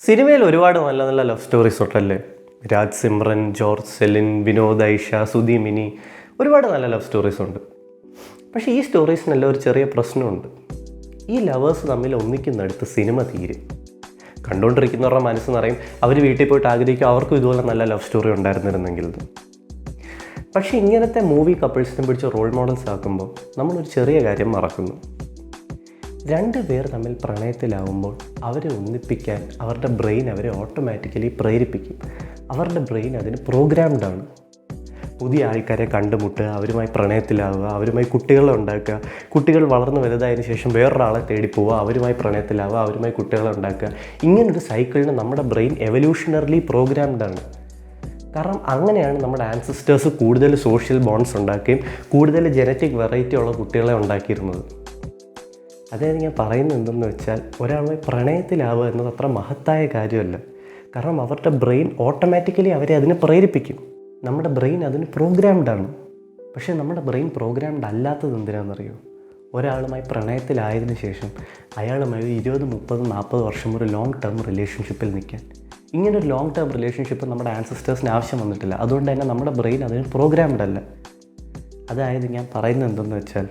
സിനിമയിൽ ഒരുപാട് നല്ല നല്ല ലവ് സ്റ്റോറീസ് ഉണ്ടല്ലേ. രാജ് സിമ്രൻ, ജോർജ് സെലിൻ, വിനോദ്, ഐഷ, സുധി, മിനി, ഒരുപാട് നല്ല ലവ് സ്റ്റോറീസ് ഉണ്ട്. പക്ഷേ ഈ സ്റ്റോറീസിനെല്ലാം ഒരു ചെറിയ പ്രശ്നമുണ്ട്. ഈ ലവേഴ്സ് തമ്മിൽ ഒന്നിക്കുന്നിടത്ത് സിനിമ തീരും. കണ്ടുകൊണ്ടിരിക്കുന്നവരുടെ മനസ്സ് നിറയും. അവർ വീട്ടിൽ പോയിട്ട് ആഗ്രഹിക്കും അവർക്കും ഇതുപോലെ നല്ല ലവ് സ്റ്റോറി ഉണ്ടായിരുന്നിരുന്നെങ്കിൽ. പക്ഷേ ഇങ്ങനത്തെ മൂവി കപ്പിൾസിനെ പിടിച്ച് റോൾ മോഡൽസ് ആക്കുമ്പോൾ നമ്മളൊരു ചെറിയ കാര്യം മറക്കുന്നു. രണ്ട് പേർ തമ്മിൽ പ്രണയത്തിലാവുമ്പോൾ അവരെ ഒന്നിപ്പിക്കാൻ അവരുടെ ബ്രെയിൻ അവരെ ഓട്ടോമാറ്റിക്കലി പ്രേരിപ്പിക്കും. അവരുടെ ബ്രെയിൻ അതിന് പ്രോഗ്രാംഡാണ്. പുതിയ ആൾക്കാരെ കണ്ടുമുട്ടുക, അവരുമായി പ്രണയത്തിലാവുക, അവരുമായി കുട്ടികളെ ഉണ്ടാക്കുക, കുട്ടികൾ വളർന്നു വലുതായതിനു ശേഷം വേറൊരാളെ തേടി പോവുക, അവരുമായി പ്രണയത്തിലാവുക, അവരുമായി കുട്ടികളെ ഉണ്ടാക്കുക. ഇങ്ങനൊരു സൈക്കിളിന് നമ്മുടെ ബ്രെയിൻ എവല്യൂഷണറിലി പ്രോഗ്രാംഡാണ്. കാരണം അങ്ങനെയാണ് നമ്മുടെ ആൻസിസ്റ്റേഴ്സ് കൂടുതൽ സോഷ്യൽ ബോണ്ട്സ് ഉണ്ടാക്കുകയും കൂടുതൽ ജനറ്റിക് വെറൈറ്റി ഉള്ള കുട്ടികളെ ഉണ്ടാക്കിയിരുന്നത്. അതായത് ഞാൻ പറയുന്നത് എന്തെന്ന് വെച്ചാൽ, ഒരാളുമായി പ്രണയത്തിലാവുക എന്നത് അത്ര മഹത്തായ കാര്യമല്ല. കാരണം അവരുടെ ബ്രെയിൻ ഓട്ടോമാറ്റിക്കലി അവരെ അതിനെ പ്രേരിപ്പിക്കും. നമ്മുടെ ബ്രെയിൻ അതിന് പ്രോഗ്രാംഡാണ്. പക്ഷേ നമ്മുടെ ബ്രെയിൻ പ്രോഗ്രാംഡ് അല്ലാത്തത് എന്തിനാണെന്നറിയോ? ഒരാളുമായി പ്രണയത്തിലായതിനു ശേഷം അയാളുമായി 20, 30, 40 വർഷം ഒരു ലോങ് ടേം റിലേഷൻഷിപ്പിൽ നിൽക്കാൻ. ഇങ്ങനൊരു ലോങ് ടേം റിലേഷൻഷിപ്പ് നമ്മുടെ ആൻസിസ്റ്റേഴ്സിന് ആവശ്യം വന്നിട്ടില്ല. അതുകൊണ്ട് തന്നെ നമ്മുടെ ബ്രെയിൻ അതിന് പ്രോഗ്രാംഡ് അല്ല. അതായത് ഞാൻ പറയുന്നത് എന്തെന്ന് വെച്ചാൽ,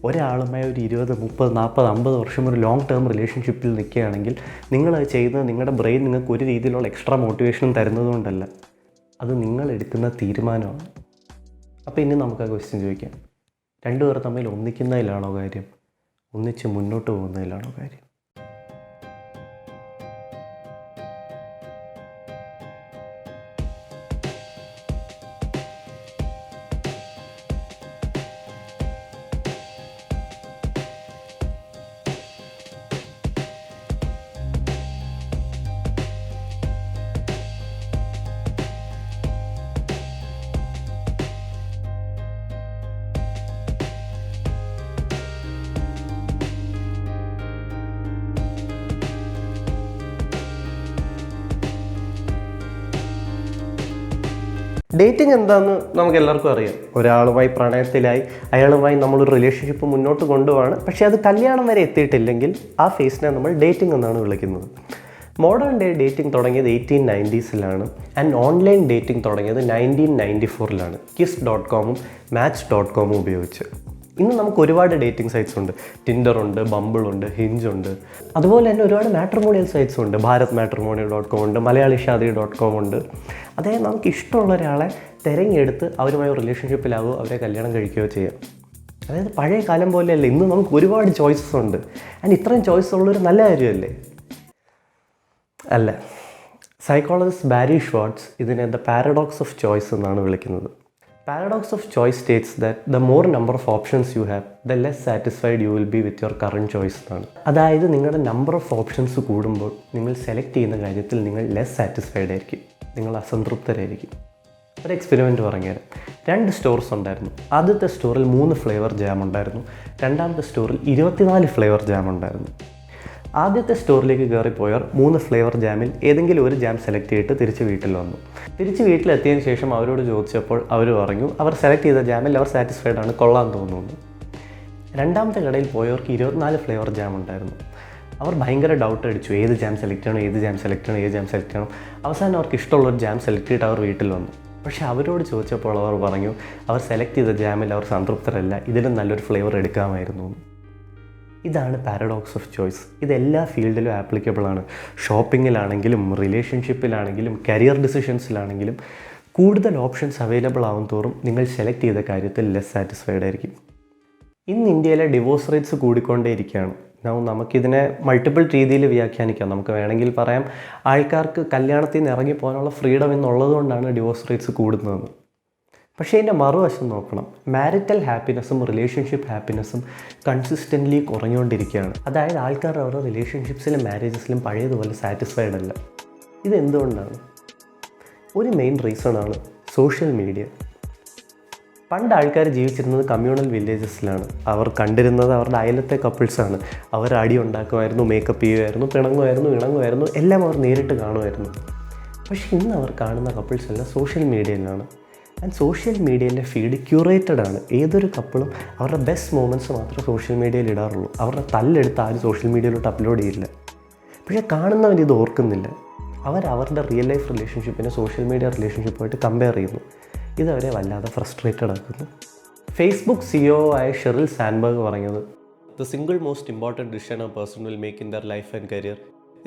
ഒരാളുമായി ഒരു 20, 30, 40, 50 വർഷം ഒരു ലോങ് ടേം റിലേഷൻഷിപ്പിൽ നിൽക്കുകയാണെങ്കിൽ നിങ്ങളത് ചെയ്യുന്നത് നിങ്ങളുടെ ബ്രെയിൻ നിങ്ങൾക്ക് ഒരു രീതിയിലുള്ള എക്സ്ട്രാ മോട്ടിവേഷനും തരുന്നതുകൊണ്ടല്ല, അത് നിങ്ങളെടുക്കുന്ന തീരുമാനമാണ്. അപ്പോൾ ഇനി നമുക്ക് ആ ക്വസ്റ്റ്യൻ ചോദിക്കാം, രണ്ടുപേർ തമ്മിൽ ഒന്നിക്കുന്നതിലാണോ കാര്യം, ഒന്നിച്ച് മുന്നോട്ട് പോകുന്നതിലാണോ കാര്യം? ഡേറ്റിംഗ് എന്താണെന്ന് നമുക്ക് എല്ലാവർക്കും അറിയാം. ഒരാളുമായി പ്രണയത്തിലായി അയാളുമായി നമ്മളൊരു റിലേഷൻഷിപ്പ് മുന്നോട്ട് കൊണ്ടുപോവാണ്. പക്ഷേ അത് കല്യാണം വരെ എത്തിയിട്ടില്ലെങ്കിൽ ആ ഫേസിനെ നമ്മൾ ഡേറ്റിംഗ് എന്നാണ് വിളിക്കുന്നത്. മോഡേൺ ഡേ ഡേറ്റിംഗ് തുടങ്ങിയത് 1890s ആൻഡ് ഓൺലൈൻ ഡേറ്റിംഗ് തുടങ്ങിയത് 1994 kiss.com match.com ഉപയോഗിച്ച്. ഇന്ന് നമുക്ക് ഒരുപാട് ഡേറ്റിംഗ് സൈറ്റ്സ് ഉണ്ട്. ടിൻഡറുണ്ട്, ബമ്പിളുണ്ട്, ഹിഞ്ചുണ്ട്. അതുപോലെ തന്നെ ഒരുപാട് മാട്രിമോണിയൽ സൈറ്റ്സ് ഉണ്ട്. ഭാരത് matrimonial.com ഉണ്ട്, മലയാളിഷാദി.com ഉണ്ട്. അതായത് നമുക്ക് ഇഷ്ടമുള്ള ഒരാളെ തിരഞ്ഞെടുത്ത് അവരുമായി റിലേഷൻഷിപ്പിലാവുകയോ അവരെ കല്യാണം കഴിക്കുകയോ ചെയ്യാം. അതായത് പഴയ കാലം പോലെയല്ല, ഇന്ന് നമുക്ക് ഒരുപാട് ചോയ്സസ് ഉണ്ട്. ആൻഡ് ഇത്രയും ചോയ്സ് ഉള്ളൊരു നല്ല കാര്യമല്ലേ? അല്ല. സൈക്കോളജിസ്റ്റ് ബാരി ഷ്വാർട്സ് ഇതിനെ ദ പാരഡോക്സ് ഓഫ് ചോയ്സ് എന്നാണ് വിളിക്കുന്നത്. Paradox of choice states that the more number of options you have, the less satisfied you will be with your current choice എന്നാണ്. അതായത് നിങ്ങളുടെ നമ്പർ ഓഫ് ഓപ്ഷൻസ് കൂടുമ്പോൾ നിങ്ങൾ select ചെയ്യുന്ന കാര്യത്തിൽ നിങ്ങൾ ലെസ് സാറ്റിസ്ഫൈഡ് ആയിരിക്കും, നിങ്ങൾ അസംതൃപ്തരായിരിക്കും. ഒരു എക്സ്പെരിമെൻറ്റ് പറഞ്ഞുതരാം. 2 സ്റ്റോർസ് ഉണ്ടായിരുന്നു. ആദ്യത്തെ സ്റ്റോറിൽ 3 ഫ്ലേവർ ജാം ഉണ്ടായിരുന്നു. രണ്ടാമത്തെ സ്റ്റോറിൽ 24 ഫ്ലേവർ ജാം ഉണ്ടായിരുന്നു. ആദ്യത്തെ സ്റ്റോറിലേക്ക് കയറിപ്പോയവർ 3 ഫ്ലേവർ ജാമിൽ ഏതെങ്കിലും ഒരു ജാം സെലക്ട് ചെയ്തിട്ട് തിരിച്ച് വീട്ടിൽ വന്നു. തിരിച്ച് വീട്ടിലെത്തിയതിന് ശേഷം അവരോട് ചോദിച്ചപ്പോൾ അവർ പറഞ്ഞു അവർ സെലക്ട് ചെയ്ത ജാമിൽ അവർ സാറ്റിസ്ഫൈഡ് ആണ്, കൊള്ളാൻ തോന്നുന്നു. രണ്ടാമത്തെ കടയിൽ പോയവർക്ക് 24 ഫ്ലേവർ ജാം ഉണ്ടായിരുന്നു. അവർ ഭയങ്കര ഡൗട്ട് അടിച്ചു, ഏത് ജാം സെലക്ട് ചെയ്യണം, ഏത് ജാം സെലക്ട് ചെയ്യണം, ഏത് ജാം സെലക്ട് ചെയ്യണം. അവസാനം അവർക്ക് ഇഷ്ടമുള്ളൊരു ജാം സെലക്ട് ചെയ്തിട്ട് അവർ വീട്ടിൽ വന്നു. പക്ഷേ അവരോട് ചോദിച്ചപ്പോൾ അവർ പറഞ്ഞു അവർ സെലക്ട് ചെയ്ത ജാമിൽ അവർ സംതൃപ്തരല്ല, ഇതിലും നല്ലൊരു ഫ്ലേവർ എടുക്കാമായിരുന്നു. ഇതാണ് പാരഡോക്സ് ഓഫ് ചോയ്സ്. ഇതെല്ലാ ഫീൽഡിലും ആപ്ലിക്കബിൾ ആണ്. ഷോപ്പിങ്ങിലാണെങ്കിലും റിലേഷൻഷിപ്പിലാണെങ്കിലും കരിയർ ഡിസിഷൻസിലാണെങ്കിലും കൂടുതൽ ഓപ്ഷൻസ് അവൈലബിൾ ആവും തോറും നിങ്ങൾ സെലക്ട് ചെയ്ത കാര്യത്തിൽ ലെസ് സാറ്റിസ്ഫൈഡ് ആയിരിക്കും. ഇന്ന് ഇന്ത്യയിലെ ഡിവോഴ്സ് റേറ്റ്സ് കൂടിക്കൊണ്ടേയിരിക്കുകയാണ്. നമുക്കിതിനെ മൾട്ടിപ്പിൾ രീതിയിൽ വ്യാഖ്യാനിക്കാം. നമുക്ക് വേണമെങ്കിൽ പറയാം ആൾക്കാർക്ക് കല്യാണത്തിൽ നിന്ന് ഇറങ്ങിപ്പോകാനുള്ള ഫ്രീഡം എന്നുള്ളത് കൊണ്ടാണ് ഡിവോഴ്സ് റേറ്റ്സ് കൂടുന്നതെന്ന്. പക്ഷേ ഇതിൻ്റെ മറുവശം നോക്കണം. മാരിറ്റൽ ഹാപ്പിനെസ്സും റിലേഷൻഷിപ്പ് ഹാപ്പിനെസ്സും കൺസിസ്റ്റൻ്റ്ലി കുറഞ്ഞുകൊണ്ടിരിക്കുകയാണ്. അതായത് ആൾക്കാർ അവരുടെ റിലേഷൻഷിപ്സിലും മാരേജസിലും പഴയതുപോലെ സാറ്റിസ്ഫൈഡ് അല്ല. ഇതെന്തുകൊണ്ടാണ്? ഒരു മെയിൻ റീസണാണ് സോഷ്യൽ മീഡിയ. പണ്ട് ആൾക്കാർ ജീവിച്ചിരുന്നത് കമ്മ്യൂണൽ വില്ലേജസിലാണ്. അവർ കണ്ടിരുന്നത് അവരുടെ അയലത്തെ കപ്പിൾസാണ്. അവർ അടി ഉണ്ടാക്കുമായിരുന്നു, മേക്കപ്പ് ചെയ്യുമായിരുന്നു, ഇണങ്ങുമായിരുന്നു, എല്ലാം അവർ നേരിട്ട് കാണുമായിരുന്നു. പക്ഷേ ഇന്ന് അവർ കാണുന്ന കപ്പിൾസ് എല്ലാം സോഷ്യൽ മീഡിയയിലാണ്. ആൻഡ് സോഷ്യൽ മീഡിയയിലെ ഫീഡ് ക്യൂറേറ്റഡ് ആണ്. ഏതൊരു കപ്പിളും അവരുടെ ബെസ്റ്റ് മൊമെൻറ്റ്സ് മാത്രമേ സോഷ്യൽ മീഡിയയിൽ ഇടാറുള്ളൂ. അവരുടെ തല്ലെടുത്ത് ആരും സോഷ്യൽ മീഡിയയിലോട്ട് അപ്ലോഡ് ചെയ്യില്ല. പക്ഷേ കാണുന്നവർ ഇത് ഓർക്കുന്നില്ല. അവരുടെ റിയൽ ലൈഫ് റിലേഷൻഷിപ്പിനെ സോഷ്യൽ മീഡിയ റിലേഷൻഷിപ്പുമായിട്ട് കമ്പയർ ചെയ്യുന്നു. ഇതവരെ വല്ലാതെ ഫ്രസ്ട്രേറ്റഡ് ആക്കുന്നു. ഫേസ്ബുക്ക് CEO ആയ ഷെറിൽ സാൻബർഗ് പറഞ്ഞത്, the single most important decision a person will make in their life and career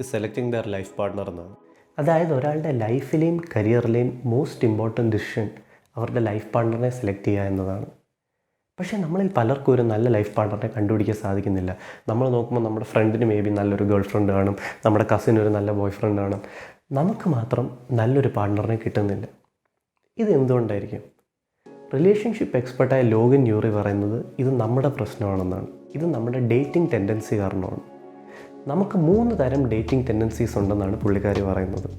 is selecting their life partner എന്നാണ്. അതായത് ഒരാളുടെ ലൈഫിലെയും കരിയറിലെയും മോസ്റ്റ് ഇമ്പോർട്ടൻറ്റ് ഡിസിഷൻ അവരുടെ ലൈഫ് പാർട്ട്ണറിനെ സെലക്ട് ചെയ്യുക എന്നതാണ്. പക്ഷേ നമ്മളിൽ പലർക്കും ഒരു നല്ല ലൈഫ് പാർട്ട്ണറിനെ കണ്ടുപിടിക്കാൻ സാധിക്കുന്നില്ല. നമ്മൾ നോക്കുമ്പോൾ നമ്മുടെ ഫ്രണ്ടിന് മേ ബി നല്ലൊരു ഗേൾ ഫ്രണ്ട് കാണും, നമ്മുടെ കസിന് ഒരു നല്ല ബോയ് ഫ്രണ്ട് കാണും, നമുക്ക് മാത്രം നല്ലൊരു പാർട്ട്ണറിനെ കിട്ടുന്നില്ല. ഇത് എന്തുകൊണ്ടായിരിക്കും? റിലേഷൻഷിപ്പ് എക്സ്പെർട്ടായ ലോഗൻ യൂറി പറയുന്നത് ഇത് നമ്മുടെ പ്രശ്നമാണെന്നാണ്. ഇത് നമ്മുടെ ഡേറ്റിംഗ് ടെൻഡൻസി കാരണമാണ്. നമുക്ക് 3 തരം ഡേറ്റിംഗ് ടെൻഡൻസീസ് ഉണ്ടെന്നാണ് പുള്ളിക്കാരി പറയുന്നത്.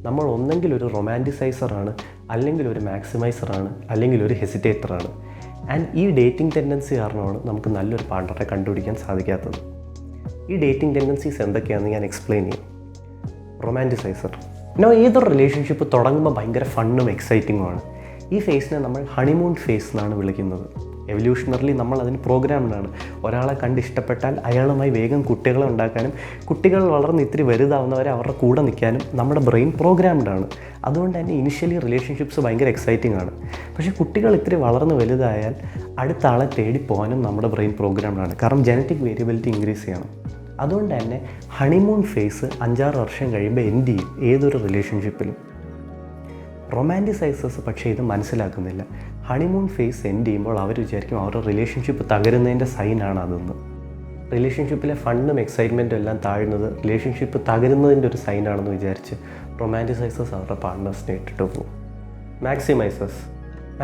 നമ്മൾ ഒന്നെങ്കിൽ ഒരു റൊമാൻറ്റിസൈസറാണ്, അല്ലെങ്കിൽ ഒരു മാക്സിമൈസറാണ്, അല്ലെങ്കിൽ ഒരു ഹെസിറ്റേറ്ററാണ്. ആൻഡ് ഈ ഡേറ്റിംഗ് ടെൻഡൻസി കാരണമാണ് നമുക്ക് നല്ലൊരു പാർട്ട്ണറെ കണ്ടുപിടിക്കാൻ സാധിക്കാത്തത്. ഈ ഡേറ്റിംഗ് ടെൻഡൻസീസ് എന്തൊക്കെയാണെന്ന് ഞാൻ എക്സ്പ്ലെയിൻ ചെയ്യാം. റൊമാൻറ്റിസൈസർ. ഏതൊരു റിലേഷൻഷിപ്പ് തുടങ്ങുമ്പോൾ ഭയങ്കര ഫണ്ണും എക്സൈറ്റിങ്ങുമാണ്. ഈ ഫേസിനെ നമ്മൾ ഹണിമൂൺ ഫേസ് എന്നാണ് വിളിക്കുന്നത്. എവല്യൂഷണറിലി നമ്മൾ അതിന് പ്രോഗ്രാംഡാണ്. ഒരാളെ കണ്ട് ഇഷ്ടപ്പെട്ടാൽ അയാളുമായി വേഗം കുട്ടികളെ ഉണ്ടാക്കാനും കുട്ടികൾ വളർന്ന് ഇത്തിരി വലുതാവുന്നവരെ അവരുടെ കൂടെ നിൽക്കാനും നമ്മുടെ ബ്രെയിൻ പ്രോഗ്രാംഡാണ്. അതുകൊണ്ട് തന്നെ ഇനിഷ്യലി റിലേഷൻഷിപ്സ് ഭയങ്കര എക്സൈറ്റിംഗ് ആണ്. പക്ഷേ കുട്ടികൾ ഇത്തിരി വളർന്ന് വലുതായാൽ അടുത്ത ആളെ തേടി പോകാനും നമ്മുടെ ബ്രെയിൻ പ്രോഗ്രാംഡാണ്. കാരണം ജനറ്റിക് വേരിയബിലിറ്റി ഇൻക്രീസ് ചെയ്യണം. അതുകൊണ്ട് തന്നെ ഹണിമൂൺ ഫേസ് 5-6 വർഷം കഴിയുമ്പോൾ എൻഡ് ചെയ്യും ഏതൊരു റിലേഷൻഷിപ്പിലും. റൊമാൻറ്റിസൈസേഴ്സ് പക്ഷേ ഇത് മനസ്സിലാക്കുന്നില്ല. ഹണിമൂൺ ഫേസ് എൻഡ് ചെയ്യുമ്പോൾ അവർ വിചാരിക്കും അവരുടെ റിലേഷൻഷിപ്പ് തകരുന്നതിൻ്റെ സൈനാണ് അതെന്ന്. റിലേഷൻഷിപ്പിലെ ഫണ്ടും എക്സൈറ്റ്മെൻറ്റും എല്ലാം താഴുന്നത് റിലേഷൻഷിപ്പ് തകരുന്നതിൻ്റെ ഒരു സൈനാണെന്ന് വിചാരിച്ച് റൊമാൻറ്റിസൈസേഴ്സ് അവരുടെ പാർട്ട്നേഴ്സിനെ ഇട്ടിട്ട് പോകും.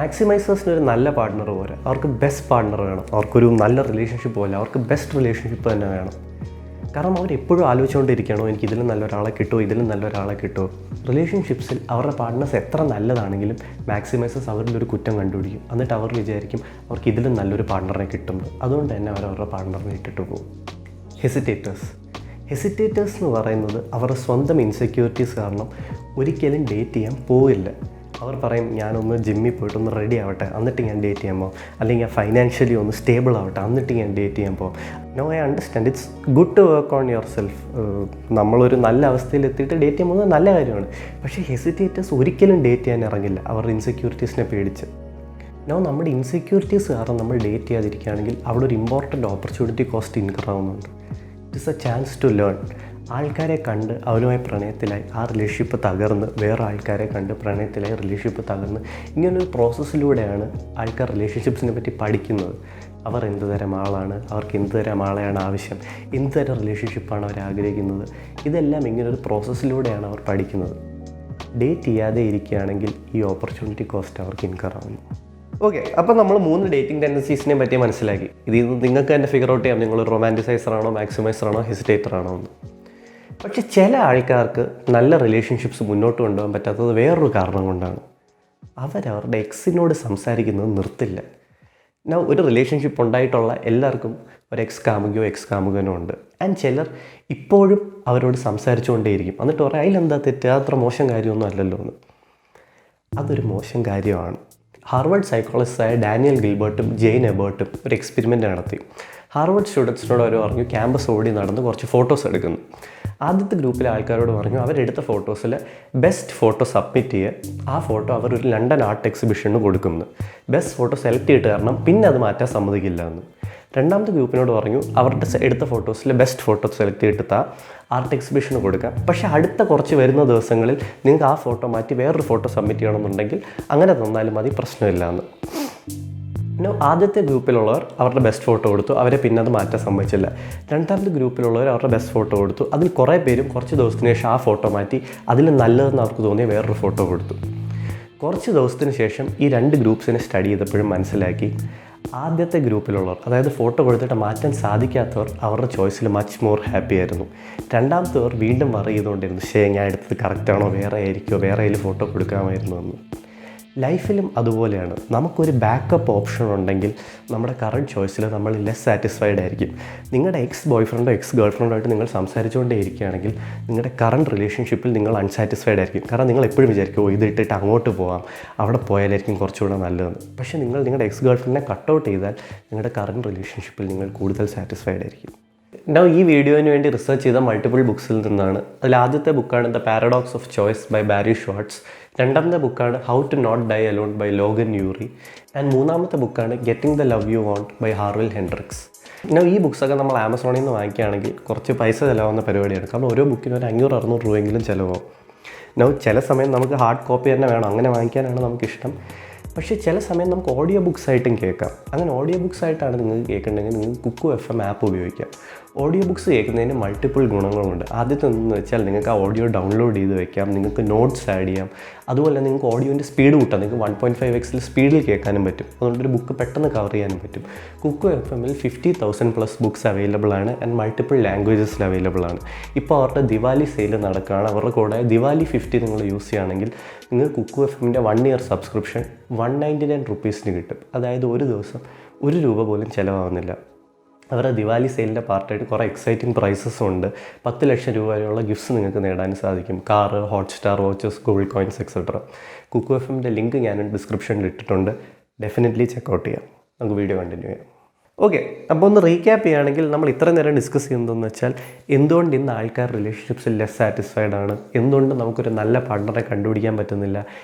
മാക്സിമൈസേഴ്സിന് ഒരു നല്ല പാർട്ട്ണർ പോരാ, അവർക്ക് ബെസ്റ്റ് പാർട്ട്ണർ വേണം. അവർക്കൊരു നല്ല റിലേഷൻഷിപ്പ് പോലെ അവർക്ക് ബെസ്റ്റ് റിലേഷൻഷിപ്പ് തന്നെ വേണം. കാരണം അവരെപ്പോഴും ആലോചിച്ചുകൊണ്ടിരിക്കണോ എനിക്ക് ഇതിലും നല്ലൊരാളെ കിട്ടുമോ, ഇതിലും നല്ലൊരാളെ കിട്ടുമോ. റിലേഷൻഷിപ്സിൽ അവരുടെ പാർട്ട്നേഴ്സ് എത്ര നല്ലതാണെങ്കിലും മാക്സിമൈസേഴ്സ് അവരിൽ ഒരു കുറ്റം കണ്ടുപിടിക്കും. എന്നിട്ട് അവർ വിചാരിക്കും അവർക്ക് ഇതിലും നല്ലൊരു പാർട്ട്ണറെ കിട്ടുന്നത്. അതുകൊണ്ട് തന്നെ അവരുടെ പാർട്ട്ണറിനെ ഇട്ടിട്ട് പോകും. ഹെസിറ്റേറ്റേഴ്സ് എന്ന് പറയുന്നത് അവരുടെ സ്വന്തം ഇൻസെക്യൂരിറ്റീസ് കാരണം ഒരിക്കലും ഡേറ്റ് ചെയ്യാൻ പോവില്ല. അവർ പറയും ഞാനൊന്ന് ജിമ്മിൽ പോയിട്ടൊന്ന് റെഡി ആവട്ടെ എന്നിട്ട് ഞാൻ ഡേറ്റ് ചെയ്യാൻ പോകും, അല്ലെങ്കിൽ ഞാൻ ഫൈനാൻഷ്യലി ഒന്ന് സ്റ്റേബിൾ ആവട്ടെ എന്നിട്ട് ഞാൻ ഡേറ്റ് ചെയ്യാൻ പോകും. I understand it's good to work on yourself. നമ്മളൊരു നല്ല അവസ്ഥയിൽ എത്തിയിട്ട് ഡേറ്റ് ചെയ്യാൻ പോകുന്നത് നല്ല കാര്യമാണ്. പക്ഷേ ഹെസിറ്റേറ്റേഴ്സ് ഒരിക്കലും ഡേറ്റ് ചെയ്യാൻ ഇറങ്ങില്ല അവരുടെ ഇൻസെക്യൂരിറ്റീസിനെ പേടിച്ച്. നമ്മുടെ ഇൻസെക്യൂരിറ്റീസ് കാരണം നമ്മൾ ഡേറ്റ് ചെയ്യാതിരിക്കുകയാണെങ്കിൽ അവിടെ ഒരു ഇമ്പോർട്ടൻ്റ് ഓപ്പർച്യൂണിറ്റി കോസ്റ്റ് ഇൻകർ ആവുന്നുണ്ട്. It is a chance to learn. ആൾക്കാരെ കണ്ട് അവരുമായി പ്രണയത്തിലായി ആ റിലേഷൻഷിപ്പ് തകർന്ന് വേറെ ആൾക്കാരെ കണ്ട് പ്രണയത്തിലായി റിലേഷൻഷിപ്പ് തകർന്ന് ഇങ്ങനൊരു പ്രോസസ്സിലൂടെയാണ് ആൾക്കാർ റിലേഷൻഷിപ്സിനെ പറ്റി പഠിക്കുന്നത്. അവർ എന്ത് തരം ആളാണ്, അവർക്ക് എന്ത് തരം ആളെയാണ് ആവശ്യം, എന്ത് തരം റിലേഷൻഷിപ്പാണ് അവർ ആഗ്രഹിക്കുന്നത്. ഇതെല്ലാം ഇങ്ങനൊരു പ്രോസസ്സിലൂടെയാണ് അവർ പഠിക്കുന്നത്. ഡേറ്റ് ചെയ്യാതെ ഇരിക്കുകയാണെങ്കിൽ ഈ ഓപ്പർച്യൂണിറ്റി കോസ്റ്റ് അവർക്ക് ഇൻകർ ആവുന്നു. ഓക്കെ, അപ്പോൾ നമ്മൾ 3 ഡേറ്റിംഗ് ടെൻഡൻസീസിനെ പറ്റി മനസ്സിലാക്കി. ഇതിൽ നിന്ന് നിങ്ങൾക്ക് തന്നെ ഫിഗർ ഔട്ട് ചെയ്യാം നിങ്ങൾ റൊമാൻറ്റിസൈസറാണോ മാക്സിമൈസറാണോ ഹെസിറ്റേറ്ററാണോ എന്ന്. പക്ഷേ ചില ആൾക്കാർക്ക് നല്ല റിലേഷൻഷിപ്സ് മുന്നോട്ട് കൊണ്ടുപോകാൻ പറ്റാത്തത് വേറൊരു കാരണം കൊണ്ടാണ്. അവരവരുടെ എക്സിനോട് സംസാരിക്കുന്നത് നിർത്തില്ല. ഒരു റിലേഷൻഷിപ്പ് ഉണ്ടായിട്ടുള്ള എല്ലാവർക്കും ഒരു എക്സ് കാമുകനോ ഉണ്ട്. ആൻഡ് ചിലർ ഇപ്പോഴും അവരോട് സംസാരിച്ചുകൊണ്ടേയിരിക്കും. എന്നിട്ട് പറയാം അതിലെന്താ തെറ്റ്, അത്ര മോശം കാര്യമൊന്നും അല്ലല്ലോ എന്ന്. അതൊരു മോശം കാര്യമാണ്. ഹാർവർഡ് സൈക്കോളജിസ്റ്റായ ഡാനിയൽ ഗിൽബർട്ടും ജെയിൻ എബേർട്ടും ഒരു എക്സ്പെരിമെൻ്റ് നടത്തി. ഹാർവർഡ് സ്റ്റുഡൻസിനോട് അവർ പറഞ്ഞു ക്യാമ്പസ് ഓടി നടന്ന് കുറച്ച് ഫോട്ടോസ് എടുക്കുന്നു. ആദ്യത്തെ ഗ്രൂപ്പിലെ ആൾക്കാരോട് പറഞ്ഞു അവരെടുത്ത ഫോട്ടോസിൽ ബെസ്റ്റ് ഫോട്ടോ സബ്മിറ്റ് ചെയ്യുക. ആ ഫോട്ടോ അവർ ഒരു ലണ്ടൻ ആർട്ട് എക്സിബിഷന് കൊടുക്കുന്നു. ബെസ്റ്റ് ഫോട്ടോ സെലക്ട് ചെയ്തിട്ട് കാരണം പിന്നെ അത് മാറ്റാൻ സമ്മതിക്കില്ല എന്ന്. രണ്ടാമത്തെ ഗ്രൂപ്പിനോട് പറഞ്ഞു അവരുടെ എടുത്ത ഫോട്ടോസിൽ ബെസ്റ്റ് ഫോട്ടോ സെലക്ട് ചെയ്തിട്ട് ആർട്ട് എക്സിബിഷന് കൊടുക്കാം. പക്ഷേ അടുത്ത കുറച്ച് വരുന്ന ദിവസങ്ങളിൽ നിങ്ങൾക്ക് ആ ഫോട്ടോ മാറ്റി വേറൊരു ഫോട്ടോ സബ്മിറ്റ് ചെയ്യണമെന്നുണ്ടെങ്കിൽ അങ്ങനെ തന്നാലും മതി, പ്രശ്നമില്ല എന്ന്. ആദ്യത്തെ ഗ്രൂപ്പിലുള്ളവർ അവരുടെ ബെസ്റ്റ് ഫോട്ടോ കൊടുത്തു, അവരെ പിന്നെ അത് മാറ്റാൻ സമ്മതിച്ചില്ല. രണ്ടാമത്തെ ഗ്രൂപ്പിലുള്ളവർ അവരുടെ ബെസ്റ്റ് ഫോട്ടോ കൊടുത്തു. അതിൽ കുറേ പേരും കുറച്ച് ദിവസത്തിന് ശേഷം ആ ഫോട്ടോ മാറ്റി അതിൽ നല്ലതെന്ന് അവർക്ക് തോന്നിയ വേറൊരു ഫോട്ടോ കൊടുത്തു. കുറച്ച് ദിവസത്തിന് ശേഷം ഈ 2 ഗ്രൂപ്പ്സിനെ സ്റ്റഡി ചെയ്തപ്പോഴും മനസ്സിലാക്കി ആദ്യത്തെ ഗ്രൂപ്പിലുള്ളവർ, അതായത് ഫോട്ടോ കൊടുത്തിട്ട് മാറ്റാൻ സാധിക്കാത്തവർ അവരുടെ ചോയ്സിൽ മച്ച് മോർ ഹാപ്പി ആയിരുന്നു. രണ്ടാമത്തവർ വീണ്ടും വറി ചെയ്തുകൊണ്ടിരുന്നു, ഞാൻ എടുത്തത് കറക്റ്റാണോ, വേറെ ആയിരിക്കുമോ, വേറെ അതിൽ ഫോട്ടോ കൊടുക്കാമായിരുന്നു എന്ന്. ലൈഫിലും അതുപോലെയാണ്. നമുക്കൊരു ബാക്കപ്പ് ഓപ്ഷൻ ഉണ്ടെങ്കിൽ നമ്മുടെ കറണ്ട് ചോയ്സിൽ നമ്മൾ ലെസ് സാറ്റിസ്ഫൈഡ് ആയിരിക്കും. നിങ്ങളുടെ എക്സ് ബോയ് ഫ്രണ്ടോ എക്സ് ഗേൾ ഫ്രണ്ടോ ആയിട്ട് നിങ്ങൾ സംസാരിച്ചുകൊണ്ടേ ഇരിക്കുകയാണെങ്കിൽ നിങ്ങളുടെ കറണ്ട് റിലേഷൻഷിപ്പിൽ നിങ്ങൾ അൺസാറ്റിസ്ഫൈഡ് ആയിരിക്കും. കാരണം നിങ്ങൾ എപ്പോഴും വിചാരിക്കും ഇത് ഇട്ടിട്ട് അങ്ങോട്ട് പോകാം, അവിടെ പോയാലായിരിക്കും കുറച്ചുകൂടെ നല്ലതെന്ന്. പക്ഷേ നിങ്ങളുടെ എക്സ് ഗേൾ ഫ്രണ്ടിനെ കട്ട് ഔട്ട് ചെയ്താൽ നിങ്ങളുടെ കറണ്ട് റിലേഷൻഷിപ്പിൽ നിങ്ങൾ കൂടുതൽ സാറ്റിസ്ഫൈഡ് ആയിരിക്കും. നൗ ഈ വീഡിയോന് വേണ്ടി റിസർച്ച് ചെയ്ത മൾട്ടിപ്പിൾ ബുക്സിൽ നിന്നാണ്. അതിൽ ആദ്യത്തെ ബുക്കാണ് the paradox of choice by Barry Schwartz. രണ്ടാമത്തെ ബുക്കാണ് how to not die alone by Logan Ury. And മൂന്നാമത്തെ ബുക്കാണ് getting the love you want by Harville Hendrix. Now ഈ ബുക്സൊക്കെ നമ്മൾ ആമസോണിൽ നിന്ന് വാങ്ങിക്കുകയാണെങ്കിൽ കുറച്ച് പൈസ ചിലവാകുന്ന പരിപാടിയാണ്. കാരണം ഓരോ ബുക്കിനും ഒരു 500-600 രൂപയെങ്കിലും ചിലവാകും. നൗ ചില സമയം നമുക്ക് ഹാർഡ് കോപ്പി തന്നെ വേണം, അങ്ങനെ വാങ്ങിക്കാനാണ് നമുക്കിഷ്ടം. പക്ഷേ ചില സമയം നമുക്ക് ഓഡിയോ ബുക്സ് ആയിട്ടും കേൾക്കാം. അങ്ങനെ ഓഡിയോ ബുക്സ് ആയിട്ടാണ് നിങ്ങൾക്ക് കേൾക്കേണ്ടതെങ്കിൽ നിങ്ങൾക്ക് കുക്കു FM ആപ്പ് ഉപയോഗിക്കാം. ഓഡിയോ ബുക്സ് കേൾക്കുന്നതിന് മൾട്ടിപ്പിൾ ഗുണങ്ങളുണ്ട്. ആദ്യത്തെ ഒന്നെന്ന് വെച്ചാൽ നിങ്ങൾക്ക് ആ ഓഡിയോ ഡൗൺലോഡ് ചെയ്ത് വെക്കാം, നിങ്ങൾക്ക് നോട്ട്സ് ആഡ് ചെയ്യാം. അതുപോലെ നിങ്ങൾക്ക് ഓഡിയോൻ്റെ സ്പീഡ് കൂട്ടാം. നിങ്ങൾക്ക് 1.5x സ്പീഡിൽ കേൾക്കാനും പറ്റും. അതുകൊണ്ടൊരു ബുക്ക് പെട്ടെന്ന് കവർ ചെയ്യാനും പറ്റും. കുക്കു FMൽ 50,000+ ബുക്സ് അവൈലബിൾ ആണ് ആൻഡ് മൾട്ടിപ്പിൾ ലാംഗ്വേജസിൽ അവൈലബിൾ ആണ്. ഇപ്പോൾ അവരുടെ ദിവാലി സെയിൽ നടക്കുകയാണ്. അവരുടെ കൂടെ ദിവാലി 50 നിങ്ങൾ യൂസ് ചെയ്യുകയാണെങ്കിൽ നിങ്ങൾക്ക് കുക്കു FMൻ്റെ 1 year സബ്സ്ക്രിപ്ഷൻ 199 റുപ്പീസിന് കിട്ടും. അതായത് ഒരു ദിവസം ₹1 പോലും ചിലവാകുന്നില്ല. അവരുടെ ദിവാലി സെയിലിൻ്റെ പാർട്ടായിട്ട് കുറേ എക്സൈറ്റിംഗ് പ്രൈസസും ഉണ്ട്. 10 ലക്ഷം രൂപ വരെയുള്ള ഗിഫ്റ്റ്സ് നിങ്ങൾക്ക് നേടാൻ സാധിക്കും. Car, Hotstar, watches, gold coins etcetera. Kuku FMൻ്റെ ലിങ്ക് ഞാൻ ഡിസ്ക്രിപ്ഷനിൽ ഇട്ടിട്ടുണ്ട്. ഡെഫിനറ്റ്ലി ചെക്കൗട്ട് ചെയ്യാം. നമുക്ക് വീഡിയോ കണ്ടിന്യൂ ചെയ്യാം. ഓക്കെ, അപ്പോൾ ഒന്ന് റീക്യാപ്പ് ചെയ്യുകയാണെങ്കിൽ നമ്മൾ ഇത്ര നേരം ഡിസ്കസ് ചെയ്യുന്നതെന്ന് വെച്ചാൽ എന്തുകൊണ്ട് ഇന്ന് ആൾക്കാർ റിലേഷൻഷിപ്സിൽ ലെസ് സാറ്റിസ്ഫൈഡ് ആണ്, എന്തുകൊണ്ട് നമുക്കൊരു നല്ല പാർട്ണറെ കണ്ടുപിടിക്കാൻ പറ്റുന്നില്ല,